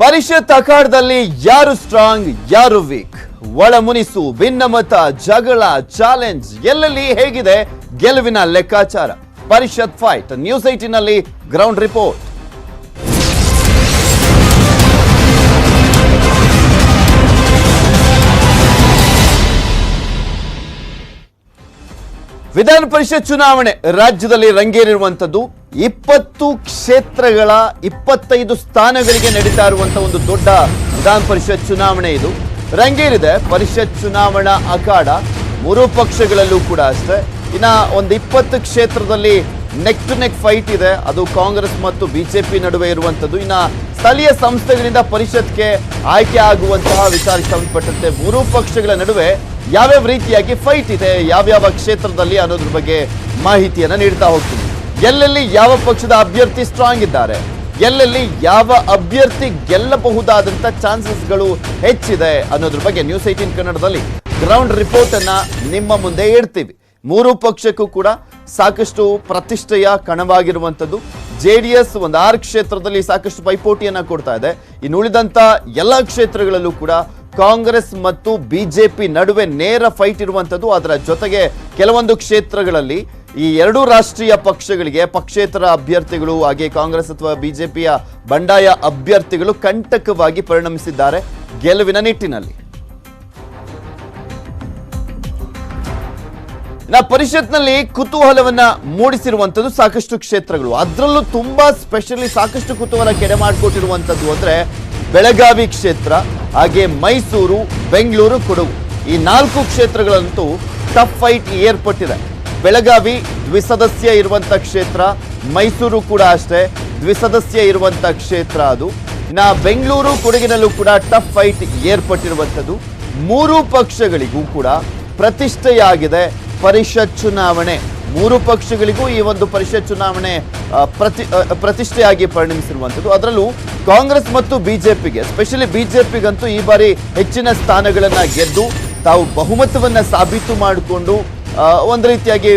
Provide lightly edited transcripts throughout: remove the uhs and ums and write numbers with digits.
ಪರಿಷತ್ ಅಖಾಡದಲ್ಲಿ ಯಾರು ಸ್ಟ್ರಾಂಗ್ ಯಾರು ವೀಕ್, ಒಳ ಮುನಿಸು, ಭಿನ್ನಮತ, ಜಗಳ, ಚಾಲೆಂಜ್ ಎಲ್ಲೆಲ್ಲಿ ಹೇಗಿದೆ ಗೆಲುವಿನ ಲೆಕ್ಕಾಚಾರ. ಪರಿಷತ್ ಫೈಟ್ ನ್ಯೂಸ್ 18 ನಲ್ಲಿ ಗ್ರೌಂಡ್ ರಿಪೋರ್ಟ್. ವಿಧಾನ ಪರಿಷತ್ ಚುನಾವಣೆ ರಾಜ್ಯದಲ್ಲಿ ರಂಗೇರಿರುವಂತದ್ದು 20 ಕ್ಷೇತ್ರಗಳ 25 ಸ್ಥಾನಗಳಿಗೆ ನಡೀತಾ ಇರುವಂತಹ ಒಂದು ದೊಡ್ಡ ವಿಧಾನ ಪರಿಷತ್ ಚುನಾವಣೆ ಇದು ರಂಗೇರಿದೆ. ಪರಿಷತ್ ಚುನಾವಣಾ ಅಖಾಡ ಮೂರು ಪಕ್ಷಗಳಲ್ಲೂ ಕೂಡ ಅಷ್ಟೇ. ಇನ್ನ ಒಂದು 20 ಕ್ಷೇತ್ರದಲ್ಲಿ ನೆಕ್ ಟು ನೆಕ್ ಫೈಟ್ ಇದೆ, ಅದು ಕಾಂಗ್ರೆಸ್ ಮತ್ತು ಬಿಜೆಪಿ ನಡುವೆ ಇರುವಂತದ್ದು. ಇನ್ನ ಸ್ಥಳೀಯ ಸಂಸ್ಥೆಗಳಿಂದ ಪರಿಷತ್ಗೆ ಆಯ್ಕೆ ಆಗುವಂತಹ ವಿಚಾರಕ್ಕೆ ಸಂಬಂಧಪಟ್ಟಂತೆ ಮೂರು ಪಕ್ಷಗಳ ನಡುವೆ ಯಾವ್ಯಾವ ರೀತಿಯಾಗಿ ಫೈಟ್ ಇದೆ, ಯಾವ್ಯಾವ ಕ್ಷೇತ್ರದಲ್ಲಿ ಅನ್ನೋದ್ರ ಬಗ್ಗೆ ಮಾಹಿತಿಯನ್ನ ನೀಡ್ತಾ ಹೋಗ್ತೀನಿ. ಎಲ್ಲೆಲ್ಲಿ ಯಾವ ಪಕ್ಷದ ಅಭ್ಯರ್ಥಿ ಸ್ಟ್ರಾಂಗ್ ಇದ್ದಾರೆ, ಎಲ್ಲೆಲ್ಲಿ ಯಾವ ಅಭ್ಯರ್ಥಿ ಗೆಲ್ಲಬಹುದಾದಂತ ಚಾನ್ಸಸ್ಗಳು ಹೆಚ್ಚಿದೆ ಅನ್ನೋದ್ರ ಬಗ್ಗೆ ನ್ಯೂಸ್ 18 ಕನ್ನಡದಲ್ಲಿ ಗ್ರೌಂಡ್ ರಿಪೋರ್ಟ್ ಅನ್ನ ನಿಮ್ಮ ಮುಂದೆ ಇಡ್ತೀವಿ. ಮೂರು ಪಕ್ಷಕ್ಕೂ ಕೂಡ ಸಾಕಷ್ಟು ಪ್ರತಿಷ್ಠೆಯ ಕಣವಾಗಿರುವಂತದ್ದು. ಜೆಡಿಎಸ್ ಒಂದು 6 ಕ್ಷೇತ್ರದಲ್ಲಿ ಸಾಕಷ್ಟು ಪೈಪೋಟಿಯನ್ನ ಕೊಡ್ತಾ ಇದೆ. ಇನ್ನು ಉಳಿದಂತ ಎಲ್ಲ ಕ್ಷೇತ್ರಗಳಲ್ಲೂ ಕೂಡ ಕಾಂಗ್ರೆಸ್ ಮತ್ತು ಬಿಜೆಪಿ ನಡುವೆ ನೇರ ಫೈಟ್ ಇರುವಂತದ್ದು. ಅದರ ಜೊತೆಗೆ ಕೆಲವೊಂದು ಕ್ಷೇತ್ರಗಳಲ್ಲಿ ಈ ಎರಡೂ ರಾಷ್ಟ್ರೀಯ ಪಕ್ಷಗಳಿಗೆ ಪಕ್ಷೇತರ ಅಭ್ಯರ್ಥಿಗಳು ಹಾಗೆ ಕಾಂಗ್ರೆಸ್ ಅಥವಾ ಬಿಜೆಪಿಯ ಬಂಡಾಯ ಅಭ್ಯರ್ಥಿಗಳು ಕಂಟಕವಾಗಿ ಪರಿಣಮಿಸಿದ್ದಾರೆ ಗೆಲುವಿನ ನಿಟ್ಟಿನಲ್ಲಿ. ಪರಿಷತ್ನಲ್ಲಿ ಕುತೂಹಲವನ್ನ ಮೂಡಿಸಿರುವಂತದ್ದು ಸಾಕಷ್ಟು ಕ್ಷೇತ್ರಗಳು. ಅದರಲ್ಲೂ ತುಂಬಾ ಸ್ಪೆಷಲಿ ಸಾಕಷ್ಟು ಕುತೂಹಲ ಕೆಡೆ ಮಾಡಿಕೊಟ್ಟಿರುವಂತದ್ದು ಅಂದ್ರೆ ಬೆಳಗಾವಿ ಕ್ಷೇತ್ರ, ಹಾಗೆ ಮೈಸೂರು, ಬೆಂಗಳೂರು, ಕೊಡಗು ಈ 4 ಕ್ಷೇತ್ರಗಳಂತೂ ಟಫ್ ಫೈಟ್ ಏರ್ಪಟ್ಟಿದೆ. ಬೆಳಗಾವಿ ದ್ವಿಸದಸ್ಯ ಇರುವಂತ ಕ್ಷೇತ್ರ, ಮೈಸೂರು ಕೂಡ ಅಷ್ಟೇ ದ್ವಿಸದಸ್ಯ ಇರುವಂತ ಕ್ಷೇತ್ರ ಅದು. ಇನ್ನ ಬೆಂಗಳೂರು, ಕೊಡಗಿನಲ್ಲೂ ಕೂಡ ಟಫ್ ಫೈಟ್ ಏರ್ಪಟ್ಟಿರುವಂತದ್ದು. ಮೂರು ಪಕ್ಷಗಳಿಗೂ ಕೂಡ ಪ್ರತಿಷ್ಠೆಯಾಗಿದೆ ಪರಿಷತ್ ಚುನಾವಣೆ. ಮೂರು ಪಕ್ಷಗಳಿಗೂ ಈ ಒಂದು ಪರಿಷತ್ ಚುನಾವಣೆ ಪ್ರತಿಷ್ಠೆಯಾಗಿ ಪರಿಣಮಿಸಿರುವಂಥದ್ದು. ಅದರಲ್ಲೂ ಕಾಂಗ್ರೆಸ್ ಮತ್ತು ಬಿಜೆಪಿಗೆ, ಸ್ಪೆಷಲಿ ಬಿಜೆಪಿಗಂತೂ ಈ ಬಾರಿ ಹೆಚ್ಚಿನ ಸ್ಥಾನಗಳನ್ನ ಗೆದ್ದು ತಾವು ಬಹುಮತವನ್ನ ಸಾಬೀತು ಮಾಡಿಕೊಂಡು ಒಂದು ರೀತಿಯಾಗಿ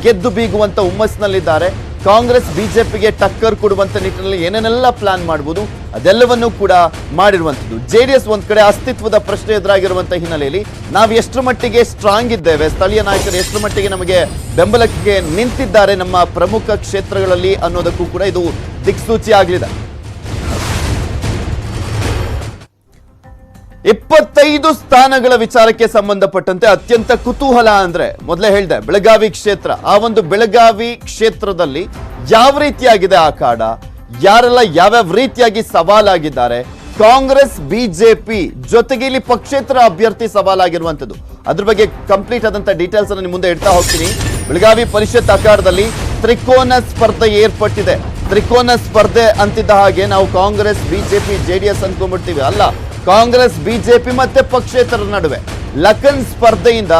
ಗೆದ್ದು ಬೀಗುವಂತ ಹುಮ್ಮಸ್ಸಿನಲ್ಲಿದ್ದಾರೆ. ಕಾಂಗ್ರೆಸ್ ಬಿಜೆಪಿಗೆ ಟಕ್ಕರ್ ಕೊಡುವಂತ ನಿಟ್ಟಿನಲ್ಲಿ ಏನೇನೆಲ್ಲ ಪ್ಲಾನ್ ಮಾಡಬಹುದು ಅದೆಲ್ಲವನ್ನೂ ಕೂಡ ಮಾಡಿರುವಂಥದ್ದು. ಜೆಡಿಎಸ್ ಒಂದ್ ಕಡೆ ಅಸ್ತಿತ್ವದ ಪ್ರಶ್ನೆ ಎದುರಾಗಿರುವಂತಹ ಹಿನ್ನೆಲೆಯಲ್ಲಿ ನಾವು ಎಷ್ಟರ ಮಟ್ಟಿಗೆ ಸ್ಟ್ರಾಂಗ್ ಇದ್ದೇವೆ, ಸ್ಥಳೀಯ ನಾಯಕರು ಎಷ್ಟರ ಮಟ್ಟಿಗೆ ನಮಗೆ ಬೆಂಬಲಕ್ಕೆ ನಿಂತಿದ್ದಾರೆ ನಮ್ಮ ಪ್ರಮುಖ ಕ್ಷೇತ್ರಗಳಲ್ಲಿ ಅನ್ನೋದಕ್ಕೂ ಕೂಡ ಇದು ದಿಕ್ಸೂಚಿ ಆಗಲಿದೆ. 25 ಸ್ಥಾನಗಳ ವಿಚಾರಕ್ಕೆ ಸಂಬಂಧಪಟ್ಟಂತೆ ಅತ್ಯಂತ ಕುತೂಹಲ ಅಂದ್ರೆ ಮೊದಲೇ ಹೇಳಿದೆ ಬೆಳಗಾವಿ ಕ್ಷೇತ್ರ. ಆ ಒಂದು ಬೆಳಗಾವಿ ಕ್ಷೇತ್ರದಲ್ಲಿ ಯಾವ ರೀತಿಯಾಗಿದೆ ಅಖಾಡ, ಯಾರೆಲ್ಲ ಯಾವ್ಯಾವ ರೀತಿಯಾಗಿ ಸವಾಲಾಗಿದ್ದಾರೆ, ಕಾಂಗ್ರೆಸ್ ಬಿಜೆಪಿ ಜೊತೆಗೆ ಇಲ್ಲಿ ಪಕ್ಷೇತರ ಅಭ್ಯರ್ಥಿ ಸವಾಲಾಗಿರುವಂತದ್ದು, ಅದ್ರ ಬಗ್ಗೆ ಕಂಪ್ಲೀಟ್ ಆದಂತ ಡೀಟೇಲ್ಸ್ ಅನ್ನು ನಿಮ್ಮ ಮುಂದೆ ಇಡ್ತಾ ಹೋಗ್ತೀನಿ. ಬೆಳಗಾವಿ ಪರಿಷತ್ ಅಖಾಡದಲ್ಲಿ ತ್ರಿಕೋನ ಸ್ಪರ್ಧೆ ಏರ್ಪಟ್ಟಿದೆ. ತ್ರಿಕೋನ ಸ್ಪರ್ಧೆ ಅಂತಿದ್ದ ಹಾಗೆ ನಾವು ಕಾಂಗ್ರೆಸ್ ಬಿಜೆಪಿ ಜೆಡಿಎಸ್ ಅನ್ಕೊಂಡ್ಬಿಡ್ತೀವಿ, ಅಲ್ಲ. ಕಾಂಗ್ರೆಸ್ ಬಿಜೆಪಿ ಮತ್ತೆ ಪಕ್ಷೇತರ ನಡುವೆ ಲಖನ್ ಸ್ಪರ್ಧೆಯಿಂದ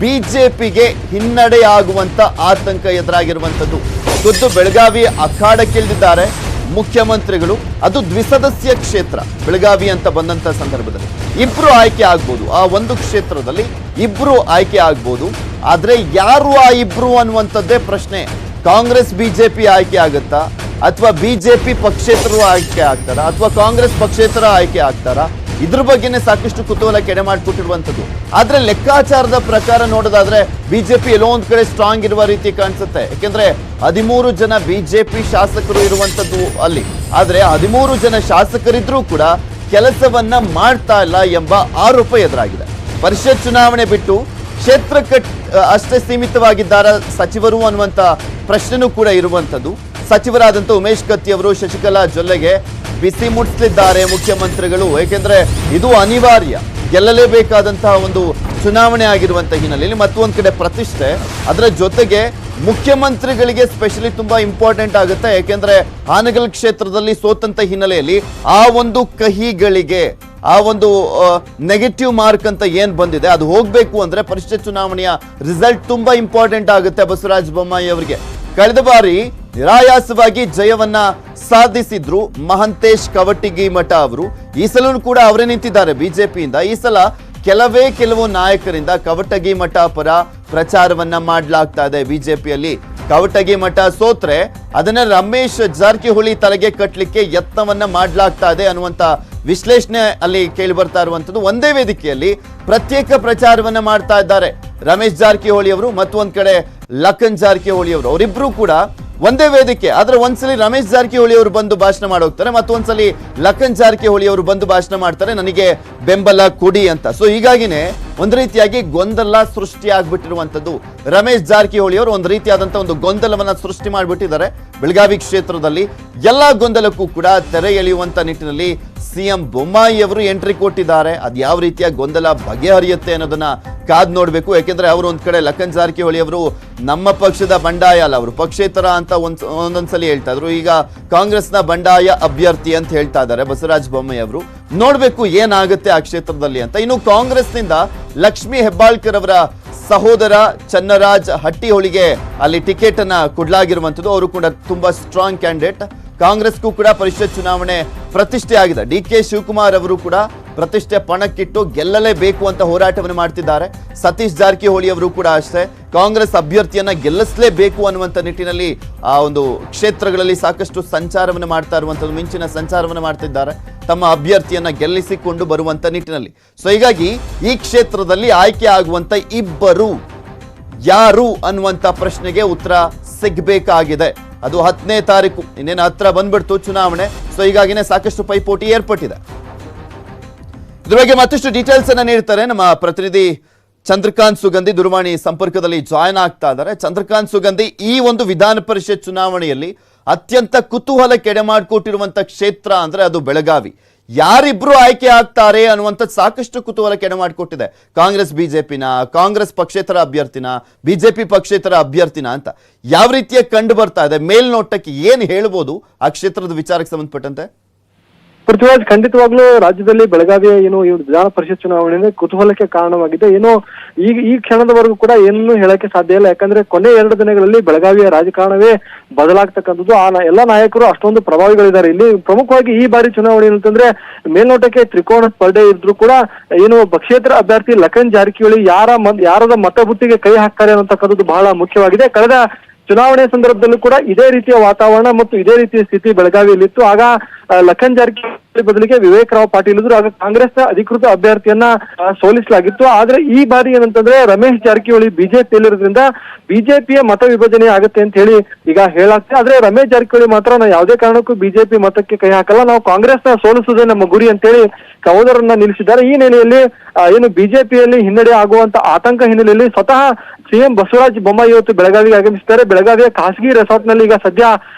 ಬಿಜೆಪಿಗೆ ಹಿನ್ನಡೆಯಾಗುವಂತ ಆತಂಕ ಎದುರಾಗಿರುವಂತದ್ದು. ಖುದ್ದು ಬೆಳಗಾವಿ ಅಖಾಡಕ್ಕಿಳಿದಿದ್ದಾರೆ ಮುಖ್ಯಮಂತ್ರಿಗಳು. ಅದು ದ್ವಿಸದಸ್ಯ ಕ್ಷೇತ್ರ ಬೆಳಗಾವಿ ಅಂತ ಬಂದಂತ ಸಂದರ್ಭದಲ್ಲಿ ಇಬ್ರು ಆಯ್ಕೆ ಆಗ್ಬೋದು. ಆ ಒಂದು ಕ್ಷೇತ್ರದಲ್ಲಿ ಇಬ್ರು ಆಯ್ಕೆ ಆಗ್ಬೋದು. ಆದ್ರೆ ಯಾರು ಆ ಇಬ್ರು ಅನ್ನುವಂಥದ್ದೇ ಪ್ರಶ್ನೆ. ಕಾಂಗ್ರೆಸ್ ಬಿಜೆಪಿ ಆಯ್ಕೆ ಆಗುತ್ತಾ, ಅಥವಾ ಬಿಜೆಪಿ ಪಕ್ಷೇತರರು ಆಯ್ಕೆ ಆಗ್ತಾರ, ಅಥವಾ ಕಾಂಗ್ರೆಸ್ ಪಕ್ಷೇತರ ಆಯ್ಕೆ ಆಗ್ತಾರ? ಇದ್ರ ಬಗ್ಗೆನೇ ಸಾಕಷ್ಟು ಕುತೂಹಲ ಕೆಡೆ ಮಾಡಿಕೊಟ್ಟಿರುವಂಥದ್ದು. ಆದ್ರೆ ಲೆಕ್ಕಾಚಾರದ ಪ್ರಕಾರ ನೋಡೋದಾದ್ರೆ ಬಿಜೆಪಿ ಎಲ್ಲೋ ಒಂದ್ ಕಡೆ ಸ್ಟ್ರಾಂಗ್ ಇರುವ ರೀತಿ ಕಾಣಿಸುತ್ತೆ. ಯಾಕೆಂದ್ರೆ 13 ಜನ ಬಿಜೆಪಿ ಶಾಸಕರು ಇರುವಂತದ್ದು ಅಲ್ಲಿ. ಆದ್ರೆ 13 ಜನ ಶಾಸಕರಿದ್ರೂ ಕೂಡ ಕೆಲಸವನ್ನ ಮಾಡ್ತಾ ಇಲ್ಲ ಎಂಬ ಆರೋಪ ಎದುರಾಗಿದೆ. ಪರಿಷತ್ ಚುನಾವಣೆ ಬಿಟ್ಟು ಕ್ಷೇತ್ರಕ್ಕೆ ಅಷ್ಟೇ ಸೀಮಿತವಾಗಿದ್ದಾರ ಸಚಿವರು ಅನ್ನುವಂತ ಪ್ರಶ್ನೆನೂ ಕೂಡ ಇರುವಂತದ್ದು. ಸಚಿವರಾದಂಥ ಉಮೇಶ್ ಕತ್ತಿ ಅವರು ಶಶಿಕಲಾ ಜೊಲ್ಲೆಗೆ ಬಿಸಿ ಮುಟ್ಟಿಸಿದ್ದಾರೆ ಮುಖ್ಯಮಂತ್ರಿಗಳು. ಏಕೆಂದ್ರೆ ಇದು ಅನಿವಾರ್ಯ, ಗೆಲ್ಲಲೇಬೇಕಾದಂತಹ ಒಂದು ಚುನಾವಣೆ ಆಗಿರುವಂತಹ ಹಿನ್ನೆಲೆಯಲ್ಲಿ ಮತ್ತೊಂದು ಕಡೆ ಪ್ರತಿಷ್ಠೆ, ಅದರ ಜೊತೆಗೆ ಮುಖ್ಯಮಂತ್ರಿಗಳಿಗೆ ಸ್ಪೆಷಲಿ ತುಂಬಾ ಇಂಪಾರ್ಟೆಂಟ್ ಆಗುತ್ತೆ. ಯಾಕೆಂದ್ರೆ ಹಾನಗಲ್ ಕ್ಷೇತ್ರದಲ್ಲಿ ಸೋತಂತ ಹಿನ್ನೆಲೆಯಲ್ಲಿ ಆ ಒಂದು ಕಹಿಗಳಿಗೆ, ಆ ಒಂದು ನೆಗೆಟಿವ್ ಮಾರ್ಕ್ ಅಂತ ಏನ್ ಬಂದಿದೆ ಅದು ಹೋಗ್ಬೇಕು ಅಂದ್ರೆ ಪರಿಷತ್ ಚುನಾವಣೆಯ ರಿಸಲ್ಟ್ ತುಂಬಾ ಇಂಪಾರ್ಟೆಂಟ್ ಆಗುತ್ತೆ ಬಸವರಾಜ ಬೊಮ್ಮಾಯಿ ಅವರಿಗೆ. ಕಳೆದ ಬಾರಿ ನಿರಾಯಾಸವಾಗಿ ಜಯವನ್ನ ಸಾಧಿಸಿದ್ರು ಮಹಂತೇಶ್ ಕವಟಗಿಮಠ ಅವರು. ಈ ಸಲೂ ಕೂಡ ಅವರೇ ನಿಂತಿದ್ದಾರೆ ಬಿಜೆಪಿಯಿಂದ. ಈ ಸಲ ಕೆಲವು ನಾಯಕರಿಂದ ಕವಟಗಿಮಠ ಪರ ಪ್ರಚಾರವನ್ನ ಮಾಡಲಾಗ್ತಾ ಇದೆ ಬಿಜೆಪಿಯಲ್ಲಿ. ಕವಟಗಿಮಠ ಸೋತ್ರೆ ಅದನ್ನ ರಮೇಶ್ ಜಾರಕಿಹೊಳಿ ತಲೆಗೆ ಕಟ್ಟಲಿಕ್ಕೆ ಯತ್ನವನ್ನ ಮಾಡಲಾಗ್ತಾ ಇದೆ ಅನ್ನುವಂತ ವಿಶ್ಲೇಷಣೆ ಅಲ್ಲಿ ಕೇಳಿ ಬರ್ತಾ ಇರುವಂತದ್ದು. ಒಂದೇ ವೇದಿಕೆಯಲ್ಲಿ ಪ್ರತ್ಯೇಕ ಪ್ರಚಾರವನ್ನ ಮಾಡ್ತಾ ಇದ್ದಾರೆ ರಮೇಶ್ ಜಾರಕಿಹೊಳಿ ಅವರು ಮತ್ತು ಒಂದ್ ಕಡೆ ಲಖನ್ ಜಾರಕಿಹೊಳಿ ಅವರು. ಅವರಿಬ್ರು ಕೂಡ ಒಂದೇ ವೇದಿಕೆ, ಆದ್ರೆ ಒಂದ್ಸಲಿ ರಮೇಶ್ ಜಾರಕಿಹೊಳಿ ಅವರು ಬಂದು ಭಾಷಣ ಮಾಡೋಗ್ತಾರೆ, ಮತ್ತೊಂದ್ಸಲಿ ಲಖನ್ ಜಾರಕಿಹೊಳಿ ಅವರು ಬಂದು ಭಾಷಣ ಮಾಡ್ತಾರೆ ನನಗೆ ಬೆಂಬಲ ಕೊಡಿ ಅಂತ. ಸೊ ಹೀಗಾಗಿನೇ ಒಂದ್ ರೀತಿಯಾಗಿ ಗೊಂದಲ ಸೃಷ್ಟಿ ಆಗ್ಬಿಟ್ಟಿರುವಂತದ್ದು. ರಮೇಶ್ ಜಾರಕಿಹೊಳಿ ಅವರು ಒಂದು ರೀತಿಯಾದಂತ ಒಂದು ಗೊಂದಲವನ್ನ ಸೃಷ್ಟಿ ಮಾಡಿಬಿಟ್ಟಿದ್ದಾರೆ ಬೆಳಗಾವಿ ಕ್ಷೇತ್ರದಲ್ಲಿ. ಎಲ್ಲಾ ಗೊಂದಲಕ್ಕೂ ಕೂಡ ತೆರೆ ಎಳೆಯುವಂತ ನಿಟ್ಟಿನಲ್ಲಿ ಸಿಎಂ ಬೊಮ್ಮಾಯಿ ಅವರು ಎಂಟ್ರಿ ಕೊಟ್ಟಿದ್ದಾರೆ. ಅದ್ ಯಾವ ರೀತಿಯ ಗೊಂದಲ ಬಗೆಹರಿಯುತ್ತೆ ಅನ್ನೋದನ್ನ ಕಾದ್ ನೋಡ್ಬೇಕು. ಯಾಕೆಂದ್ರೆ ಅವರು ಒಂದ್ ಕಡೆ ಲಖನ್ ಜಾರಕಿಹೊಳಿ ಅವರು ನಮ್ಮ ಪಕ್ಷದ ಬಂಡಾಯ ಅಲ್ಲ, ಅವರು ಪಕ್ಷೇತರ ಅಂತ ಒಂದೊಂದ್ಸಲಿ ಹೇಳ್ತಾ ಇದ್ರು. ಈಗ ಕಾಂಗ್ರೆಸ್ನ ಬಂಡಾಯ ಅಭ್ಯರ್ಥಿ ಅಂತ ಹೇಳ್ತಾ ಇದ್ದಾರೆ ಬಸವರಾಜ ಬೊಮ್ಮಾಯಿ ಅವರು. ನೋಡ್ಬೇಕು ಏನಾಗುತ್ತೆ ಆ ಕ್ಷೇತ್ರದಲ್ಲಿ ಅಂತ. ಇನ್ನು ಕಾಂಗ್ರೆಸ್ನಿಂದ ಲಕ್ಷ್ಮೀ ಹೆಬ್ಬಾಳ್ಕರ್ ಅವರ ಸಹೋದರ ಚನ್ನರಾಜ್ ಹಟ್ಟಿಹೊಳಿಗೆ ಅಲ್ಲಿ ಟಿಕೆಟ್ ಅನ್ನ ಕೊಡ್ಲಾಗಿರುವಂತದ್ದು. ಅವರು ಕೂಡ ತುಂಬಾ ಸ್ಟ್ರಾಂಗ್ ಕ್ಯಾಂಡಿಡೇಟ್. ಕಾಂಗ್ರೆಸ್ಗೂ ಕೂಡ ಪರಿಷತ್ ಚುನಾವಣೆ ಪ್ರತಿಷ್ಠೆ ಆಗಿದೆ. ಡಿ.ಕೆ. ಶಿವಕುಮಾರ್ ಅವರು ಕೂಡ ಪ್ರತಿಷ್ಠೆ ಪಣಕ್ಕಿಟ್ಟು ಗೆಲ್ಲಲೇಬೇಕು ಅಂತ ಹೋರಾಟವನ್ನು ಮಾಡ್ತಿದ್ದಾರೆ. ಸತೀಶ್ ಜಾರಕಿಹೊಳಿ ಅವರು ಕೂಡ ಅಷ್ಟೇ ಕಾಂಗ್ರೆಸ್ ಅಭ್ಯರ್ಥಿಯನ್ನ ಗೆಲ್ಲಿಸಲೇಬೇಕು ಅನ್ನುವಂಥ ನಿಟ್ಟಿನಲ್ಲಿ ಆ ಒಂದು ಕ್ಷೇತ್ರಗಳಲ್ಲಿ ಸಾಕಷ್ಟು ಸಂಚಾರವನ್ನು ಮಾಡ್ತಾ ಇರುವಂಥದ್ದು, ಮಿಂಚಿನ ಸಂಚಾರವನ್ನು ಮಾಡ್ತಿದ್ದಾರೆ ತಮ್ಮ ಅಭ್ಯರ್ಥಿಯನ್ನ ಗೆಲ್ಲಿಸಿಕೊಂಡು ಬರುವಂತ ನಿಟ್ಟಿನಲ್ಲಿ. ಸೊ ಹೀಗಾಗಿ ಈ ಕ್ಷೇತ್ರದಲ್ಲಿ ಆಯ್ಕೆ ಆಗುವಂತ ಇಬ್ಬರು ಯಾರು ಅನ್ನುವಂತ ಪ್ರಶ್ನೆಗೆ ಉತ್ತರ ಸಿಗಬೇಕಾಗಿದೆ. ಅದು 10ನೇ ತಾರೀಕು, ಇನ್ನೇನು ಹತ್ರ ಬಂದ್ಬಿಡ್ತು ಚುನಾವಣೆ. ಸೊ ಹೀಗಾಗಿನೇ ಸಾಕಷ್ಟು ಪೈಪೋಟಿ ಏರ್ಪಟ್ಟಿದೆ. ಇದ್ರ ಬಗ್ಗೆ ಮತ್ತಷ್ಟು ಡೀಟೇಲ್ಸ್ ಅನ್ನ ನೀಡ್ತಾರೆ ನಮ್ಮ ಪ್ರತಿನಿಧಿ ಚಂದ್ರಕಾಂತ್ ಸುಗಂಧಿ. ದೂರವಾಣಿ ಸಂಪರ್ಕದಲ್ಲಿ ಜಾಯ್ನ್ ಆಗ್ತಾ ಇದ್ದಾರೆ. ಚಂದ್ರಕಾಂತ್ ಸುಗಂಧಿ, ಈ ಒಂದು ವಿಧಾನ ಪರಿಷತ್ ಚುನಾವಣೆಯಲ್ಲಿ ಅತ್ಯಂತ ಕುತೂಹಲ ಕೆಡೆ ಮಾಡಿಕೊಟ್ಟಿರುವಂತ ಕ್ಷೇತ್ರ ಅಂದ್ರೆ ಅದು ಬೆಳಗಾವಿ. ಯಾರಿಬ್ರು ಆಯ್ಕೆ ಆಗ್ತಾರೆ ಅನ್ನುವಂಥದ್ದು ಸಾಕಷ್ಟು ಕುತೂಹಲ ಕೆಡೆ ಮಾಡಿಕೊಟ್ಟಿದೆ. ಕಾಂಗ್ರೆಸ್ ಬಿಜೆಪಿನ, ಕಾಂಗ್ರೆಸ್ ಪಕ್ಷೇತರ ಅಭ್ಯರ್ಥಿನ, ಬಿಜೆಪಿ ಪಕ್ಷೇತರ ಅಭ್ಯರ್ಥಿನ ಅಂತ ಯಾವ ರೀತಿಯ ಕಂಡು ಬರ್ತಾ ಇದೆ? ಮೇಲ್ನೋಟಕ್ಕೆ ಏನ್ ಹೇಳ್ಬೋದು ಆ ಕ್ಷೇತ್ರದ ವಿಚಾರಕ್ಕೆ ಸಂಬಂಧಪಟ್ಟಂತೆ? ಪೃಥ್ವಿರಾಜ್, ಖಂಡಿತವಾಗ್ಲೂ ರಾಜ್ಯದಲ್ಲಿ ಬೆಳಗಾವಿಯ ಏನು ಈ ವಿಧಾನ ಪರಿಷತ್ ಚುನಾವಣೆ ಕುತೂಹಲಕ್ಕೆ ಕಾರಣವಾಗಿದೆ. ಏನು ಈ ಕ್ಷಣದವರೆಗೂ ಕೂಡ ಏನನ್ನೂ ಹೇಳಕ್ಕೆ ಸಾಧ್ಯ ಇಲ್ಲ. ಯಾಕಂದ್ರೆ ಕೊನೆ 2 ದಿನಗಳಲ್ಲಿ ಬೆಳಗಾವಿಯ ರಾಜಕಾರಣವೇ ಬದಲಾಗ್ತಕ್ಕಂಥದ್ದು. ಎಲ್ಲ ನಾಯಕರು ಅಷ್ಟೊಂದು ಪ್ರಭಾವಿಗಳಿದ್ದಾರೆ ಇಲ್ಲಿ. ಪ್ರಮುಖವಾಗಿ ಈ ಬಾರಿ ಚುನಾವಣೆ ಅಂತಂದ್ರೆ ಮೇಲ್ನೋಟಕ್ಕೆ ತ್ರಿಕೋನ ಸ್ಪರ್ಧೆ ಇದ್ರು ಕೂಡ ಏನು ಪಕ್ಷೇತರ ಅಭ್ಯರ್ಥಿ ಲಖನ್ ಜಾರಕಿಹೊಳಿ ಯಾರದ ಮತಬುಟ್ಟಿಗೆ ಕೈ ಹಾಕ್ತಾರೆ ಅನ್ನತಕ್ಕಂಥದ್ದು ಬಹಳ ಮುಖ್ಯವಾಗಿದೆ. ಕಳೆದ ಚುನಾವಣೆ ಸಂದರ್ಭದಲ್ಲೂ ಕೂಡ ಇದೇ ರೀತಿಯ ವಾತಾವರಣ ಮತ್ತು ಇದೇ ರೀತಿಯ ಸ್ಥಿತಿ ಬೆಳಗಾವಿಯಲ್ಲಿತ್ತು. ಆಗ ಲಖನ್ ಜಾರಕಿಹೊಳಿ ಬದಲಿಗೆ ವಿವೇಕ್ ರಾವ್ ಪಾಟೀಲ್ ಇದ್ರು. ಆಗ ಕಾಂಗ್ರೆಸ್ನ ಅಧಿಕೃತ ಅಭ್ಯರ್ಥಿಯನ್ನ ಸೋಲಿಸಲಾಗಿತ್ತು. ಆದ್ರೆ ಈ ಬಾರಿ ಏನಂತಂದ್ರೆ ರಮೇಶ್ ಜಾರಕಿಹೊಳಿ ಬಿಜೆಪಿಯಲ್ಲಿರೋದ್ರಿಂದ ಬಿಜೆಪಿಯ ಮತ ವಿಭಜನೆ ಆಗುತ್ತೆ ಅಂತ ಹೇಳಿ ಈಗ ಹೇಳಾಗ್ತದೆ. ಆದ್ರೆ ರಮೇಶ್ ಜಾರಕಿಹೊಳಿ ಮಾತ್ರ ನಾವು ಯಾವುದೇ ಕಾರಣಕ್ಕೂ ಬಿಜೆಪಿ ಮತಕ್ಕೆ ಕೈ ಹಾಕಲ್ಲ, ನಾವು ಕಾಂಗ್ರೆಸ್ನ ಸೋಲಿಸುವುದೇ ನಮ್ಮ ಗುರಿ ಅಂತೇಳಿ ಸಹೋದರನ್ನ ನಿಲ್ಲಿಸಿದ್ದಾರೆ. ಈ ನೆಲೆಯಲ್ಲಿ ಏನು ಬಿಜೆಪಿಯಲ್ಲಿ ಹಿನ್ನಡೆ ಆಗುವಂತ ಆತಂಕ ಹಿನ್ನೆಲೆಯಲ್ಲಿ ಸ್ವತಃ ಸಿಎಂ ಬಸವರಾಜ ಬೊಮ್ಮಾಯಿ ಇವತ್ತು ಬೆಳಗಾವಿಗೆ ಆಗಮಿಸಿದ್ದಾರೆ. ಬೆಳಗಾವಿಯ ಖಾಸಗಿ ರೆಸಾರ್ಟ್ ನಲ್ಲಿ ಈಗ ಸದ್ಯ